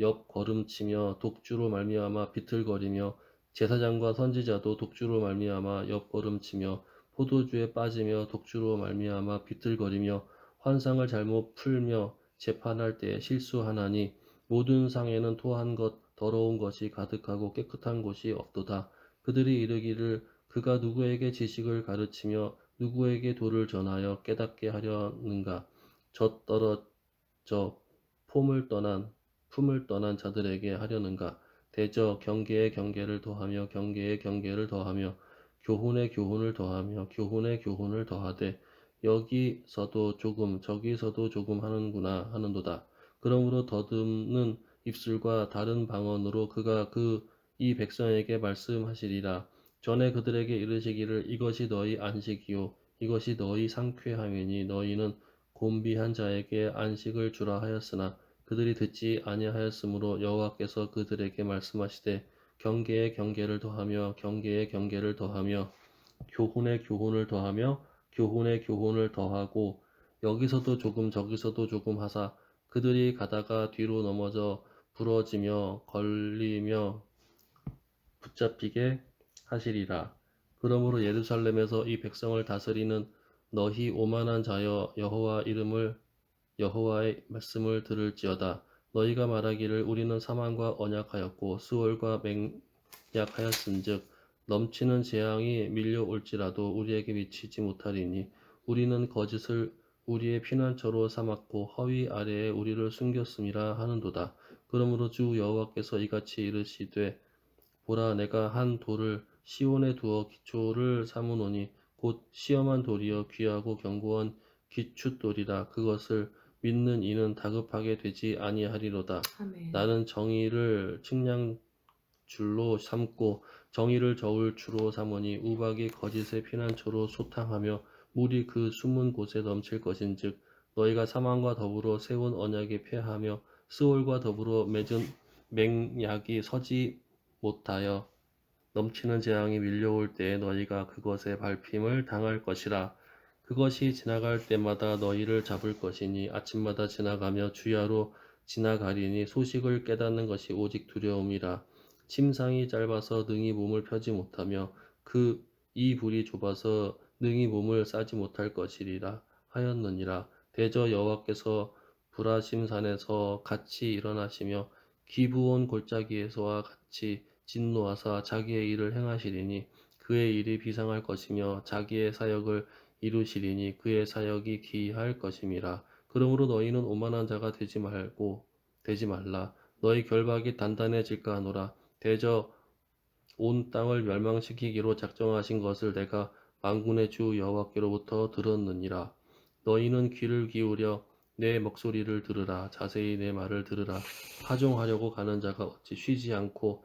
옆걸음치며 독주로 말미암아 비틀거리며 제사장과 선지자도 독주로 말미암아 옆걸음치며 포도주에 빠지며 독주로 말미암아 비틀거리며 환상을 잘못 풀며 재판할 때 실수하나니 모든 상에는 토한 것 더러운 것이 가득하고 깨끗한 곳이 없도다. 그들이 이르기를 그가 누구에게 지식을 가르치며 누구에게 도를 전하여 깨닫게 하려는가. 젖떨어져 품을 떠난 자들에게 하려는가. 대저 경계에 경계를 더하며 경계에 경계를 더하며 교훈에 교훈을 더하며 교훈에 교훈을 더하되 여기서도 조금 저기서도 조금 하는구나 하는도다. 그러므로 더듬는 입술과 다른 방언으로 그가 이 백성에게 말씀하시리라. 전에 그들에게 이르시기를 이것이 너희 안식이요 이것이 너희 상쾌함이니 너희는 곤비한 자에게 안식을 주라 하였으나 그들이 듣지 아니하였으므로 여호와께서 그들에게 말씀하시되 경계에 경계를 더하며 경계에 경계를 더하며 교훈에 교훈을 더하며 교훈에 교훈을 더하고 여기서도 조금 저기서도 조금 하사 그들이 가다가 뒤로 넘어져 부러지며 걸리며 붙잡히게 하시리라. 그러므로 예루살렘에서 이 백성을 다스리는 너희 오만한 자여 여호와의 말씀을 들을지어다. 너희가 말하기를 우리는 사망과 언약하였고 수월과 맹약하였은즉 넘치는 재앙이 밀려올지라도 우리에게 미치지 못하리니 우리는 거짓을 우리의 피난처로 삼았고 허위 아래에 우리를 숨겼음이라 하는도다. 그러므로 주 여호와께서 이같이 이르시되 보라 내가 한 돌을 시온에 두어 기초를 삼으노니 곧 시험한 돌이여 귀하고 견고한 기춧돌이라 그것을 믿는 이는 다급하게 되지 아니하리로다. 아멘. 나는 정의를 측량줄로 삼고 정의를 저울추로 삼으니 우박이 거짓의 피난처로 소탕하며 물이 그 숨은 곳에 넘칠 것인즉 너희가 사망과 더불어 세운 언약에 패하며 스올과 더불어 맺은 맹약이 서지 못하여 넘치는 재앙이 밀려올 때에 너희가 그것에 밟힘을 당할 것이라. 그것이 지나갈 때마다 너희를 잡을 것이니 아침마다 지나가며 주야로 지나가리니 소식을 깨닫는 것이 오직 두려움이라. 침상이 짧아서 능히 몸을 펴지 못하며 이 불이 좁아서 능히 몸을 싸지 못할 것이리라 하였느니라. 대저 여호와께서 브라심산에서 같이 일어나시며 기브온 골짜기에서와 같이 진노하사 자기의 일을 행하시리니 그의 일이 비상할 것이며 자기의 사역을 이루시리니 그의 사역이 기이할 것임이라. 그러므로 너희는 오만한 자가 되지 말라. 너희 결박이 단단해질까 하노라. 대저 온 땅을 멸망시키기로 작정하신 것을 내가 만군의 주 여호와께로부터 들었느니라. 너희는 귀를 기울여 내 목소리를 들으라. 자세히 내 말을 들으라. 파종하려고 가는 자가 어찌 쉬지 않고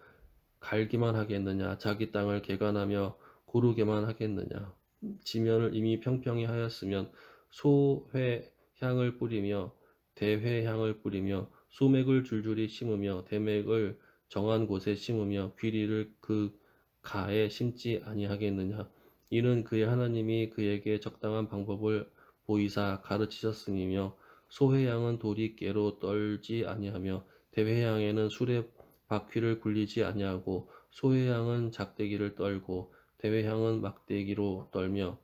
갈기만 하겠느냐. 자기 땅을 개간하며 고르게만 하겠느냐. 지면을 이미 평평히 하였으면 소회향을 뿌리며 대회향을 뿌리며 소맥을 줄줄이 심으며 대맥을 정한 곳에 심으며 귀리를 그 가에 심지 아니하겠느냐. 이는 그의 하나님이 그에게 적당한 방법을 보이사 가르치셨음이며 소회향은 돌이 깨로 떨지 아니하며 대회향에는 수레 바퀴를 굴리지 아니하고 소회향은 작대기를 떨고 대회향은 막대기로 떨며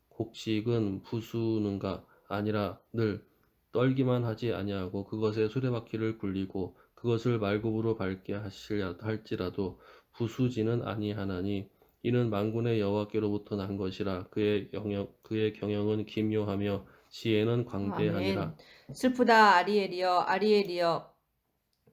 곡식은 부수는가 아니라 늘 떨기만 하지 아니하고 그것에 수레바퀴를 굴리고 그것을 말굽으로 밟게 할지라도 부수지는 아니하나니 이는 만군의 여호와께로부터 난 것이라. 그의 경영은 기묘하며 지혜는 광대하니라. 아멘. 슬프다 아리엘이여 아리엘이여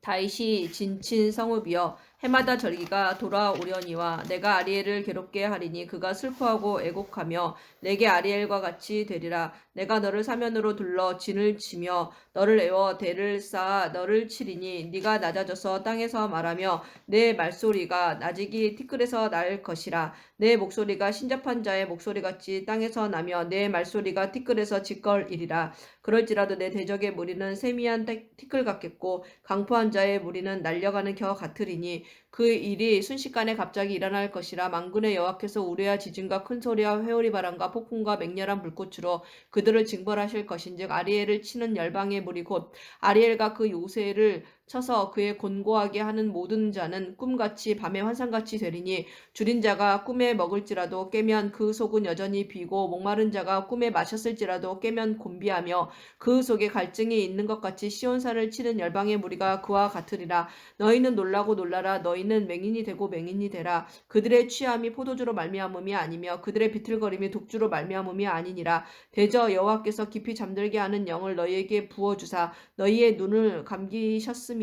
다윗이 진친 성읍이여 해마다 절기가 돌아오려니와 내가 아리엘을 괴롭게 하리니 그가 슬퍼하고 애곡하며 내게 아리엘과 같이 되리라. 내가 너를 사면으로 둘러 진을 치며 너를 에워 대를 쌓아 너를 치리니 네가 낮아져서 땅에서 말하며 내 말소리가 나직이 티끌에서 날 것이라. 내 목소리가 신접한 자의 목소리같이 땅에서 나며 내 말소리가 티끌에서 짓걸이리라. 그럴지라도 내 대적의 무리는 세미한 티끌 같겠고 강포한 자의 무리는 날려가는 겨 같으리니 그 일이 순식간에 갑자기 일어날 것이라. 만군의 여호와께서 우레와 지진과 큰 소리와 회오리 바람과 폭풍과 맹렬한 불꽃으로 그들을 징벌하실 것인즉 아리엘을 치는 열방의 무리 곧 아리엘과 그 요새를 쳐서 그의 곤고하게 하는 모든 자는 꿈같이 밤의 환상같이 되리니 줄인 자가 꿈에 먹을지라도 깨면 그 속은 여전히 비고 목마른 자가 꿈에 마셨을지라도 깨면 곤비하며 그 속에 갈증이 있는 것 같이 시온산을 치는 열방의 무리가 그와 같으리라. 너희는 놀라고 놀라라. 너희는 맹인이 되고 맹인이 되라. 그들의 취함이 포도주로 말미암음이 아니며 그들의 비틀거림이 독주로 말미암음이 아니니라. 대저 여호와께서 깊이 잠들게 하는 영을 너희에게 부어주사 너희의 눈을 감기셨음이니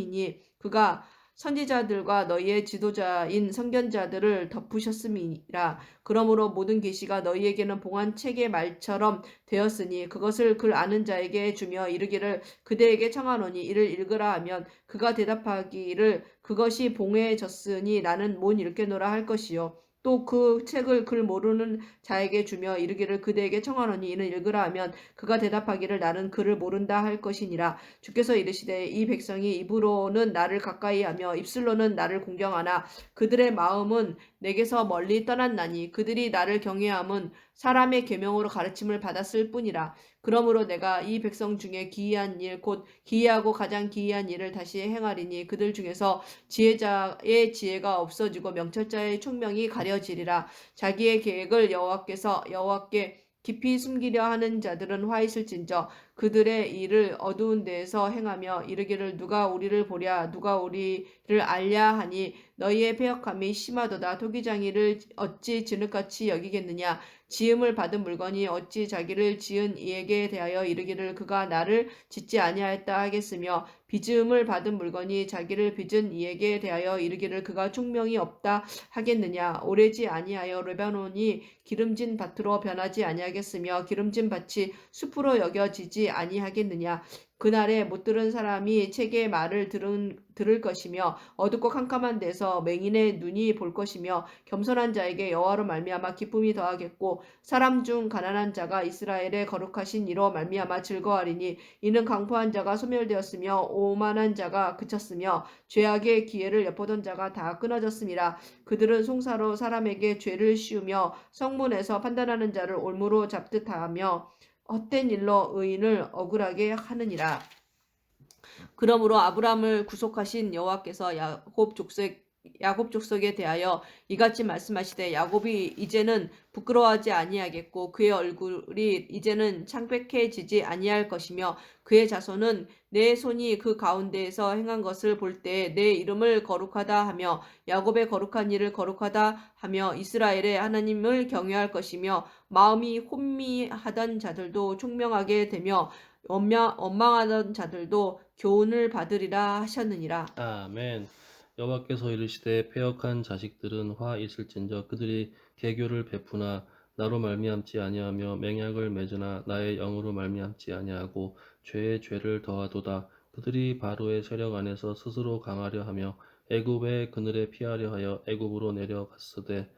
그가 선지자들과 너희의 지도자인 선견자들을 덮으셨음이라. 그러므로 모든 계시가 너희에게는 봉한 책의 말처럼 되었으니 그것을 글 아는 자에게 주며 이르기를 그대에게 청하노니 이를 읽으라 하면 그가 대답하기를 그것이 봉해졌으니 나는 못 읽겠노라 할 것이요. 또 그 책을 글 모르는 자에게 주며 이르기를 그대에게 청하노니 이는 읽으라 하면 그가 대답하기를 나는 글을 모른다 할 것이니라. 주께서 이르시되 이 백성이 입으로는 나를 가까이하며 입술로는 나를 공경하나 그들의 마음은 내게서 멀리 떠났나니 그들이 나를 경외함은 사람의 계명으로 가르침을 받았을 뿐이라. 그러므로 내가 이 백성 중에 기이한 일 곧 기이하고 가장 기이한 일을 다시 행하리니 그들 중에서 지혜자의 지혜가 없어지고 명철자의 총명이 가려지리라. 자기의 계획을 여호와께 깊이 숨기려 하는 자들은 화 있을진저 그들의 일을 어두운 데에서 행하며 이르기를 누가 우리를 보랴 누가 우리를 알랴 하니 너희의 패역함이 심하도다. 토기장이를 어찌 진흙같이 여기겠느냐. 지음을 받은 물건이 어찌 자기를 지은 이에게 대하여 이르기를 그가 나를 짓지 아니하였다 하겠으며 빚음을 받은 물건이 자기를 빚은 이에게 대하여 이르기를 그가 총명이 없다 하겠느냐. 오래지 아니하여 레바논이 기름진 밭으로 변하지 아니하겠으며 기름진 밭이 숲으로 여겨지지 아니하겠느냐. 그날에 못 들은 사람이 책의 말을 들을 것이며 어둡고 캄캄한 데서 맹인의 눈이 볼 것이며 겸손한 자에게 여호와로 말미암아 기쁨이 더하겠고 사람 중 가난한 자가 이스라엘의 거룩하신 이로 말미암아 즐거워하리니 이는 강포한 자가 소멸되었으며 오만한 자가 그쳤으며 죄악의 기회를 엿보던 자가 다 끊어졌음이라. 그들은 송사로 사람에게 죄를 씌우며 성문에서 판단하는 자를 올무로 잡듯 하며 헛된 일로 의인을 억울하게 하느니라. 그러므로 아브라함을 구속하신 여호와께서 야곱 족속에 대하여 이같이 말씀하시되 야곱이 이제는 부끄러워하지 아니하겠고 그의 얼굴이 이제는 창백해지지 아니할 것이며 그의 자손은 내 손이 그 가운데에서 행한 것을 볼 때 내 이름을 거룩하다 하며 야곱의 거룩한 일을 거룩하다 하며 이스라엘의 하나님을 경외할 것이며 마음이 혼미하던 자들도 총명하게 되며 원망하던 자들도 교훈을 받으리라 하셨느니라. 아멘. 여호와께서 이르시되 패역한 자식들은 화 있을진저 그들이 개교를 베푸나 나로 말미암지 아니하며 맹약을 맺으나 나의 영으로 말미암지 아니하고 죄에 죄를 더하도다. 그들이 바로의 세력 안에서 스스로 강하려 하며 애굽의 그늘에 피하려 하여 애굽으로 내려갔으되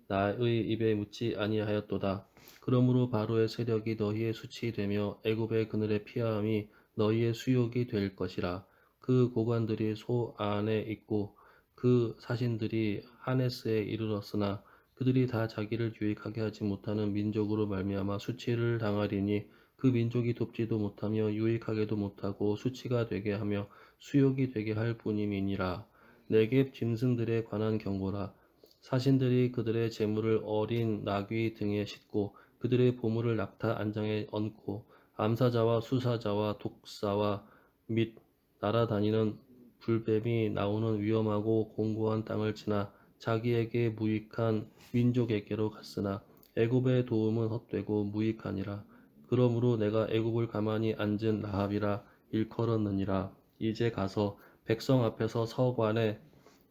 나의 입에 묻지 아니하였도다. 그러므로 바로의 세력이 너희의 수치 되며 애굽의 그늘에 피함이 너희의 수욕이 될 것이라. 그 고관들이 소 안에 있고 그 사신들이 하네스에 이르렀으나 그들이 다 자기를 유익하게 하지 못하는 민족으로 말미암아 수치를 당하리니 그 민족이 돕지도 못하며 유익하게도 못하고 수치가 되게 하며 수욕이 되게 할 뿐임이니라. 네겝 짐승들에 관한 경고라. 사신들이 그들의 재물을 어린 나귀 등에 싣고 그들의 보물을 낙타 안장에 얹고 암사자와 수사자와 독사와 및 날아다니는 불뱀이 나오는 위험하고 공고한 땅을 지나 자기에게 무익한 민족에게로 갔으나 애굽의 도움은 헛되고 무익하니라. 그러므로 내가 애굽을 가만히 앉은 라합이라 일컬었느니라. 이제 가서 백성 앞에서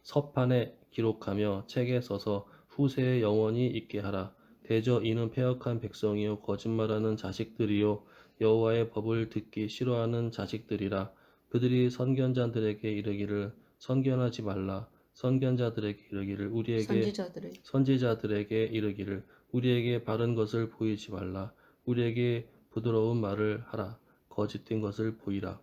서판에 기록하며 책에 써서 후세에 영원히 있게 하라. 대저 이는 패역한 백성이요 거짓말하는 자식들이요 여호와의 법을 듣기 싫어하는 자식들이라. 그들이 선견자들에게 이르기를 선견하지 말라. 선견자들에게 이르기를 선지자들에게 이르기를 우리에게 바른 것을 보이지 말라. 우리에게 부드러운 말을 하라. 거짓된 것을 보이라.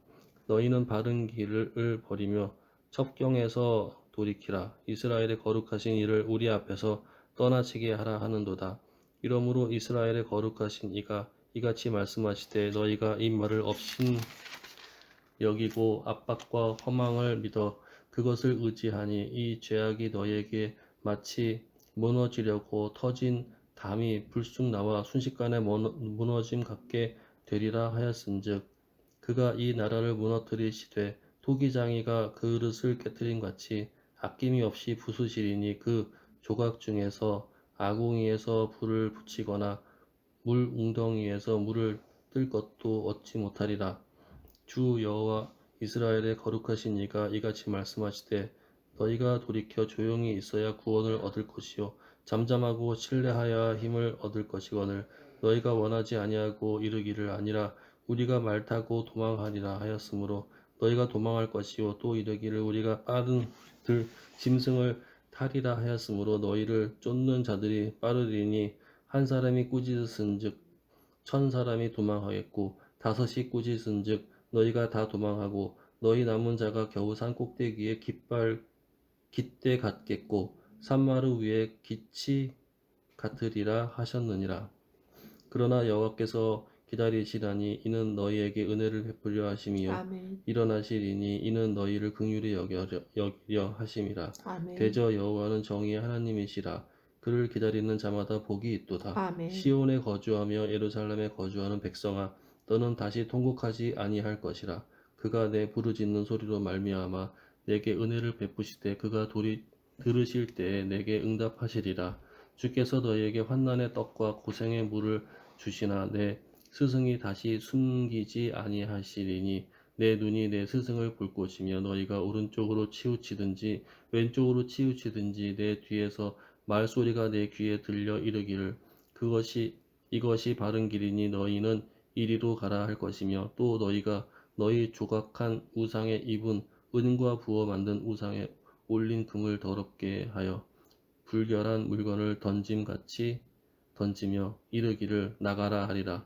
너희는 바른 길을 버리며 첩경에서 돌이키라. 이스라엘의 거룩하신 이를 우리 앞에서 떠나치게 하라 하는도다. 이러므로 이스라엘의 거룩하신 이가 이같이 말씀하시되 너희가 이 말을 업신 여기고 압박과 허망을 믿어 그것을 의지하니 이 죄악이 너희에게 마치 무너지려고 터진 담이 불쑥 나와 순식간에 무너짐 같게 되리라 하였은즉 그가 이 나라를 무너뜨리시되 토기장이가 그릇을 깨뜨린 같이 아낌이 없이 부수시리니 그 조각 중에서 아궁이에서 불을 붙이거나 물 웅덩이에서 물을 뜰 것도 얻지 못하리라. 주 여호와 이스라엘의 거룩하신 이가 이같이 말씀하시되 너희가 돌이켜 조용히 있어야 구원을 얻을 것이요 잠잠하고 신뢰하여야 힘을 얻을 것이거늘 너희가 원하지 아니하고 이르기를 아니라 우리가 말 타고 도망하리라 하였으므로 너희가 도망할 것이요 또 이르기를 우리가 빠른 짐승을 타리라 하였으므로 너희를 쫓는 자들이 빠르리니 한 사람이 꾸짖은즉 1000사람이 도망하겠고 5이 꾸짖은즉 너희가 다 도망하고 너희 남은 자가 겨우 산 꼭대기에 깃대 같겠고 산마루 위에 깃이 같으리라 하셨느니라. 그러나 여호와께서 기다리시라니 이는 너희에게 은혜를 베풀려 하심이요 아멘. 일어나시리니 이는 너희를 긍휼히 여기려 하심이라. 아멘. 대저 여호와는 정의의 하나님이시라. 그를 기다리는 자마다 복이 있도다. 아멘. 시온에 거주하며 예루살렘에 거주하는 백성아 너는 다시 통곡하지 아니할 것이라. 그가 내 부르짖는 소리로 말미암아 내게 은혜를 베푸시되 그가 들으실 때에 내게 응답하시리라. 주께서 너희에게 환난의 떡과 고생의 물을 주시나 내 스승이 다시 숨기지 아니하시리니 내 눈이 내 스승을 볼 것이며 너희가 오른쪽으로 치우치든지 왼쪽으로 치우치든지 내 뒤에서 말소리가 내 귀에 들려 이르기를 이것이 바른 길이니 너희는 이리로 가라 할 것이며 또 너희가 너희 조각한 우상에 입은 은과 부어 만든 우상에 올린 금을 더럽게 하여 불결한 물건을 던짐같이 던지며 이르기를 나가라 하리라.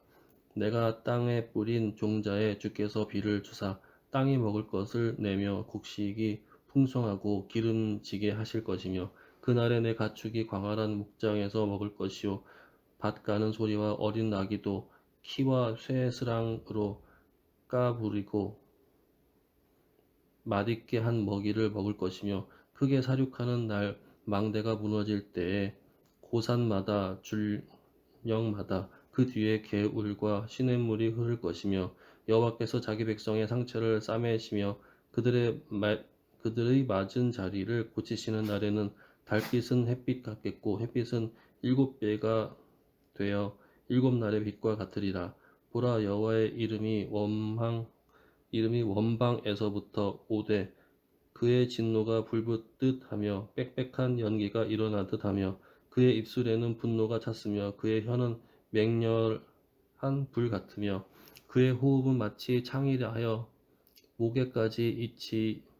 내가 땅에 뿌린 종자에 주께서 비를 주사 땅이 먹을 것을 내며 곡식이 풍성하고 기름지게 하실 것이며 그날에 내 가축이 광활한 목장에서 먹을 것이요 밭 가는 소리와 어린 나귀도 키와 쇠스랑으로 까부리고 맛있게 한 먹이를 먹을 것이며 크게 사륙하는 날 망대가 무너질 때에 고산마다 줄령마다 그 뒤에 개울과 시냇물이 흐를 것이며 여호와께서 자기 백성의 상처를 싸매시며 그들의 맞은 자리를 고치시는 날에는 달빛은 햇빛 같겠고 햇빛은 7배가 되어 7날의 빛과 같으리라. 보라 여호와의 이름이 원방에서부터 오되 그의 진노가 불붙듯 하며 빽빽한 연기가 일어나듯 하며 그의 입술에는 분노가 찼으며 그의 혀는 맹렬한 불 같으며 그의 호흡은 마치 창이라 하여 목에까지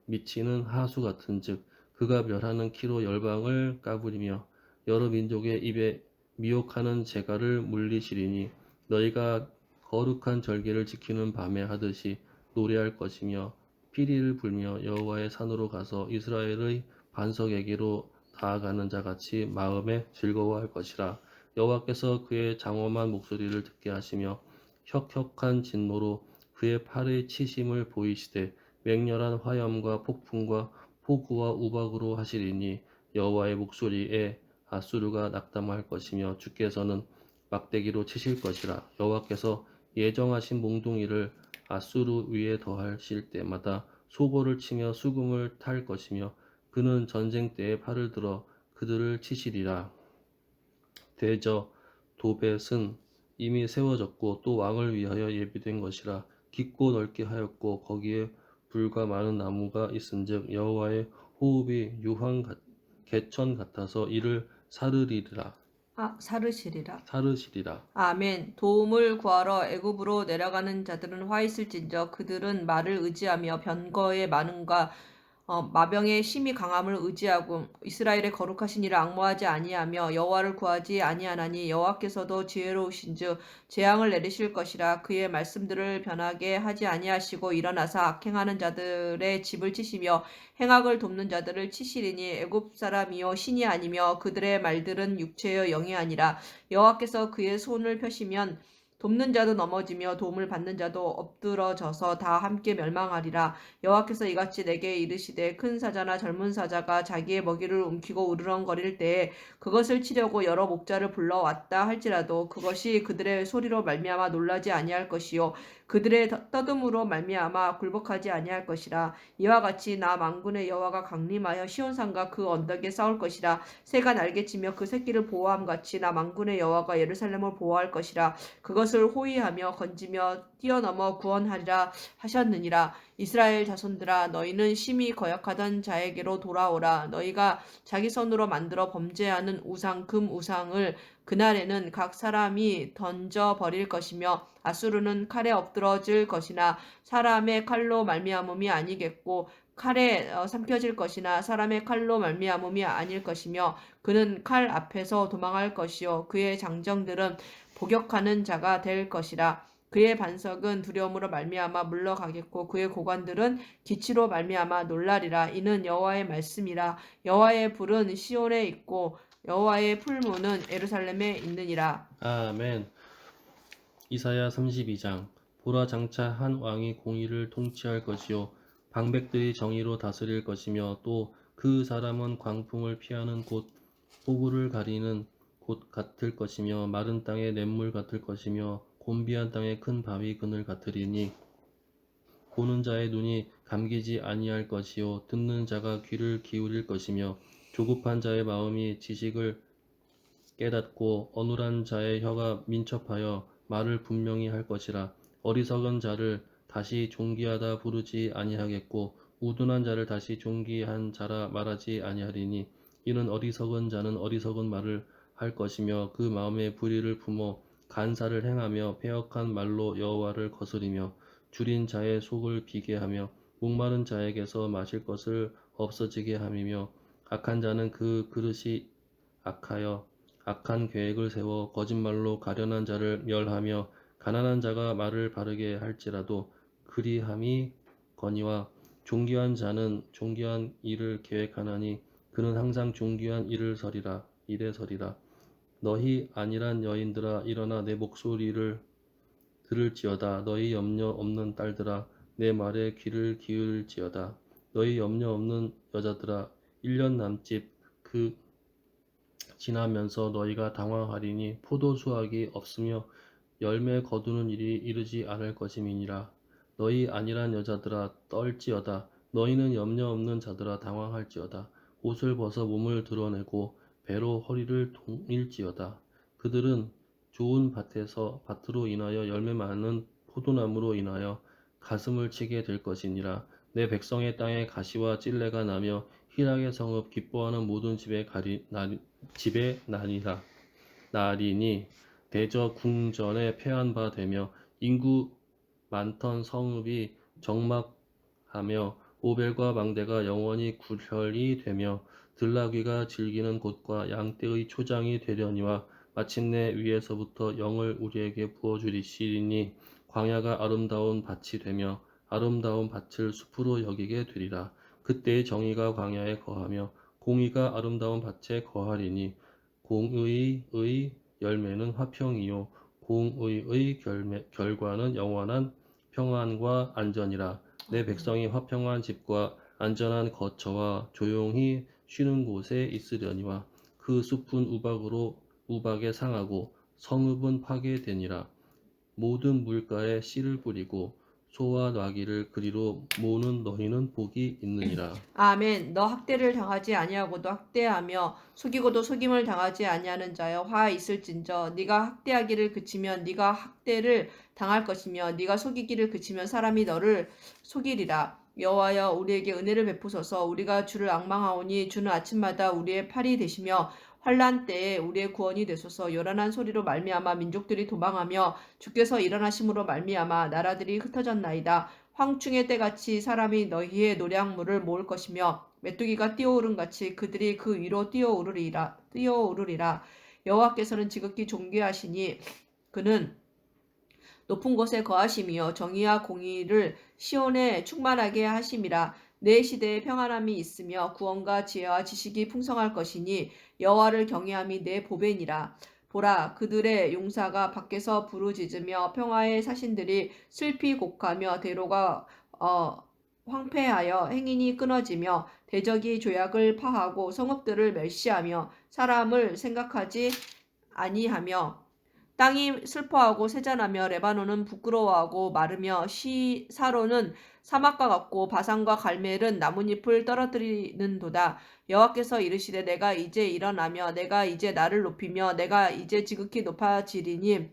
미치는 하수 같은즉 그가 멸하는 키로 열방을 까부리며 여러 민족의 입에 미혹하는 재갈을 물리시리니 너희가 거룩한 절기를 지키는 밤에 하듯이 노래할 것이며 피리를 불며 여호와의 산으로 가서 이스라엘의 반석에게로 나아가는 자같이 마음에 즐거워할 것이라. 여호와께서 그의 장엄한 목소리를 듣게 하시며 혁혁한 진노로 그의 팔의 치심을 보이시되 맹렬한 화염과 폭풍과 폭우와 우박으로 하시리니 여호와의 목소리에 아수르가 낙담할 것이며 주께서는 막대기로 치실 것이라. 여호와께서 예정하신 몽둥이를 아수르 위에 더하실 때마다 소고를 치며 수금을 탈 것이며 그는 전쟁 때에 팔을 들어 그들을 치시리라. 대저 도벳은 이미 세워졌고 또 왕을 위하여 예비된 것이라. 깊고 넓게 하였고 거기에 불과 많은 나무가 있은즉 여호와의 호흡이 유황 개천 같아서 이를 사르시리라. 아멘. 도움을 구하러 애굽으로 내려가는 자들은 화 있을진저 그들은 말을 의지하며 변거의 많음과 마병의 심히 강함을 의지하고 이스라엘의 거룩하신 이를 앙모하지 아니하며 여호와를 구하지 아니하나니 여호와께서도 지혜로우신즉 재앙을 내리실 것이라. 그의 말씀들을 변하게 하지 아니하시고 일어나사 악행하는 자들의 집을 치시며 행악을 돕는 자들을 치시리니 애굽 사람이요 신이 아니며 그들의 말들은 육체여 영이 아니라. 여호와께서 그의 손을 펴시면 돕는 자도 넘어지며 도움을 받는 자도 엎드러져서 다 함께 멸망하리라. 여호와께서 이같이 내게 이르시되 큰 사자나 젊은 사자가 자기의 먹이를 움키고 으르렁거릴 때에 그것을 치려고 여러 목자를 불러왔다 할지라도 그것이 그들의 소리로 말미암아 놀라지 아니할 것이요 그들의 떠듬으로 말미암아 굴복하지 아니할 것이라. 이와 같이 나 만군의 여호와가 강림하여 시온산과 그 언덕에 싸울 것이라. 새가 날개치며 그 새끼를 보호함같이 나 만군의 여호와가 예루살렘을 보호할 것이라. 그것은 그것을 호위하며 건지며 뛰어넘어 구원하리라 하셨느니라. 이스라엘 자손들아, 너희는 심히 거역하던 자에게로 돌아오라. 너희가 자기 손으로 만들어 범죄하는 우상 금 우상을 그날에는 각 사람이 던져 버릴 것이며 아수르는 칼에 엎드러질 것이나 사람의 칼로 말미암음이 아니겠고 칼에 삼켜질 것이나 사람의 칼로 말미암음이 아닐 것이며 그는 칼 앞에서 도망할 것이요 그의 장정들은 복역하는 자가 될 것이라. 그의 반석은 두려움으로 말미암아 물러가겠고 그의 고관들은 기치로 말미암아 놀라리라. 이는 여호와의 말씀이라. 여호와의 불은 시온에 있고 여호와의 풀무는 예루살렘에 있느니라. 아멘. 이사야 32장. 보라, 장차 한 왕이 공의를 통치할 것이요 방백들이 정의로 다스릴 것이며 또 그 사람은 광풍을 피하는 곳, 폭우를 가리는 곳 같을 것이며 마른 땅의 냇물 같을 것이며 곤비한 땅의 큰 바위 그늘 같으리니 보는 자의 눈이 감기지 아니할 것이요 듣는 자가 귀를 기울일 것이며 조급한 자의 마음이 지식을 깨닫고 어눌한 자의 혀가 민첩하여 말을 분명히 할 것이라. 어리석은 자를 다시 존귀하다 부르지 아니하겠고 우둔한 자를 다시 존귀한 자라 말하지 아니하리니 이는 어리석은 자는 어리석은 말을 할 것이며 그 마음에 불의를 품어 간사를 행하며 패역한 말로 여호와를 거스리며 줄인 자의 속을 비게 하며 목마른 자에게서 마실 것을 없어지게 함이며 악한 자는 그 그릇이 악하여 악한 계획을 세워 거짓말로 가련한 자를 멸하며 가난한 자가 말을 바르게 할지라도 그리함이 거니와 존귀한 자는 존귀한 일을 계획하나니 그는 항상 존귀한 일에 서리라. 너희 안일한 여인들아, 일어나 내 목소리를 들을지어다. 너희 염려 없는 딸들아, 내 말에 귀를 기울일지어다. 너희 염려 없는 여자들아, 1년 남짓 그 지나면서 너희가 당황하리니 포도 수확이 없으며 열매 거두는 일이 이르지 않을 것임이니라. 너희 안일한 여자들아, 떨지어다. 너희는 염려 없는 자들아, 당황할지어다. 옷을 벗어 몸을 드러내고 배로 허리를 동일지어다. 그들은 좋은 밭으로 인하여 열매 많은 포도나무로 인하여 가슴을 치게 될 것이니라. 내 백성의 땅에 가시와 찔레가 나며 희락의 성읍 기뻐하는 모든 집에 나리니 대저 궁전에 패한 바 되며 인구 많던 성읍이 적막하며 오벨과 망대가 영원히 구혈이 되며 들나귀가 즐기는 곳과 양떼의 초장이 되려니와 마침내 위에서부터 영을 우리에게 부어주시리니 광야가 아름다운 밭이 되며 아름다운 밭을 숲으로 여기게 되리라. 그때의 정의가 광야에 거하며 공의가 아름다운 밭에 거하리니 공의의 열매는 화평이요 공의의 결과는 영원한 평안과 안전이라. 내 백성이 화평한 집과 안전한 거처와 조용히 쉬는 곳에 있으려니와 그 숲은 우박에 상하고 성읍은 파괴되니라. 모든 물가에 씨를 뿌리고 소와 나귀를 그리로 모으는 너희는 복이 있느니라. 아멘. 너 학대를 당하지 아니하고도 학대하며 속이고도 속임을 당하지 아니하는 자여 화 있을진저 네가 학대하기를 그치면 네가 학대를 당할 것이며 네가 속이기를 그치면 사람이 너를 속이리라. 여호와여, 우리에게 은혜를 베푸소서. 우리가 주를 앙망하오니 주는 아침마다 우리의 팔이 되시며 환난 때에 우리의 구원이 되소서. 요란한 소리로 말미암아 민족들이 도망하며 주께서 일어나심으로 말미암아 나라들이 흩어졌나이다. 황충의 때같이 사람이 너희의 노량물을 모을 것이며 메뚜기가 뛰어오른 같이 그들이 그 위로 뛰어오르리라. 여호와께서는 지극히 존귀하시니 그는 높은 곳에 거하심이요 정의와 공의를 시온에 충만하게 하심이라. 내 시대에 평안함이 있으며 구원과 지혜와 지식이 풍성할 것이니 여호와를 경외함이 내 보배니라. 보라, 그들의 용사가 밖에서 부르짖으며 평화의 사신들이 슬피 곡하며 대로가 황폐하여 행인이 끊어지며 대적이 조약을 파하고 성읍들을 멸시하며 사람을 생각하지 아니하며 땅이 슬퍼하고 세잔하며 레바논은 부끄러워하고 마르며 사로는 사막과 같고 바산과 갈멜은 나뭇잎을 떨어뜨리는도다. 여호와께서 이르시되 내가 이제 일어나며 내가 이제 나를 높이며 내가 이제 지극히 높아지리니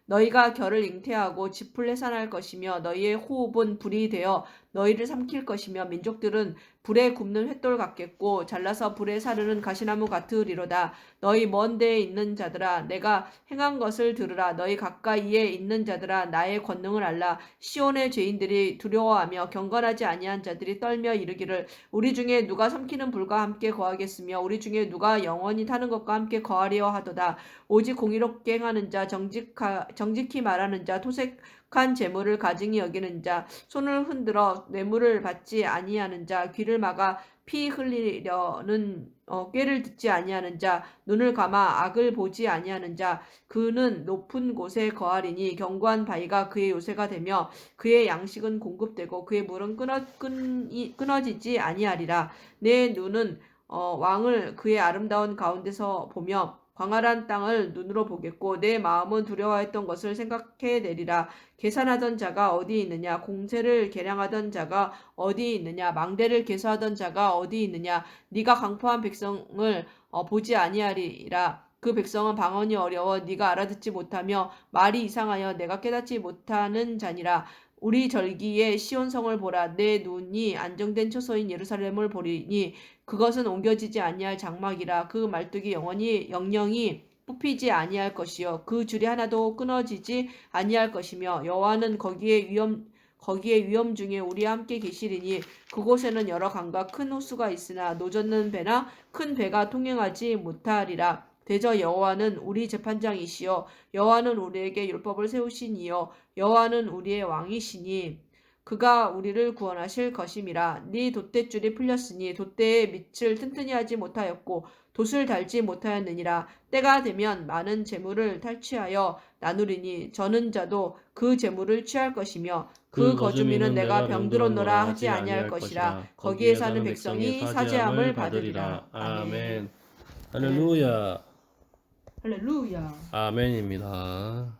너희가 결을 잉태하고 짚을 해산할 것이며 너희의 호흡은 불이 되어 너희를 삼킬 것이며 민족들은 불에 굽는 횃돌 같겠고 잘라서 불에 사르는 가시나무 같으리로다. 너희 먼 데에 있는 자들아 내가 행한 것을 들으라. 너희 가까이에 있는 자들아 나의 권능을 알라. 시온의 죄인들이 두려워하며 경건하지 아니한 자들이 떨며 이르기를 우리 중에 누가 삼키는 불과 함께 거하겠으며 우리 중에 누가 영원히 타는 것과 함께 거하리여 하도다. 오직 공의롭게 행하는 자 정직히 말하는 자 토색한 재물을 가증히 여기는 자 손을 흔들어 뇌물을 받지 아니하는 자 귀를 막아 피 흘리려는 꾀를 듣지 아니하는 자 눈을 감아 악을 보지 아니하는 자 그는 높은 곳에 거하리니 견고한 바위가 그의 요새가 되며 그의 양식은 공급되고 그의 물은 끊어지지 아니하리라. 내 눈은 왕을 그의 아름다운 가운데서 보며 광활한 땅을 눈으로 보겠고 내 마음은 두려워했던 것을 생각해내리라. 계산하던 자가 어디 있느냐? 공세를 계량하던 자가 어디 있느냐? 망대를 계수하던 자가 어디 있느냐? 네가 강포한 백성을 보지 아니하리라. 그 백성은 방언이 어려워 네가 알아듣지 못하며 말이 이상하여 내가 깨닫지 못하는 자니라. 우리 절기에 시온성을 보라. 내 눈이 안정된 처소인 예루살렘을 보리니 그것은 옮겨지지 아니할 장막이라. 그 말뚝이 영영이 뽑히지 아니할 것이요 그 줄이 하나도 끊어지지 아니할 것이며 여호와는 거기에 위험 중에 우리와 함께 계시리니 그곳에는 여러 강과 큰 호수가 있으나 노젓는 배나 큰 배가 통행하지 못하리라. 대저 여호와는 우리 재판장이시여 여호와는 우리에게 율법을 세우시니여 여호와는 우리의 왕이시니 그가 우리를 구원하실 것임이라. 네 돛대줄이 풀렸으니 돛대의 밑을 튼튼히 하지 못하였고 돛을 달지 못하였느니라. 때가 되면 많은 재물을 탈취하여 나누리니 저는 자도 그 재물을 취할 것이며 그 거주민은 내가 병들었노라 하지 아니할 것이라. 거기에 사는 백성이 사죄함을 받으리라. 아멘. 할렐루야. 할렐루야. 아멘입니다.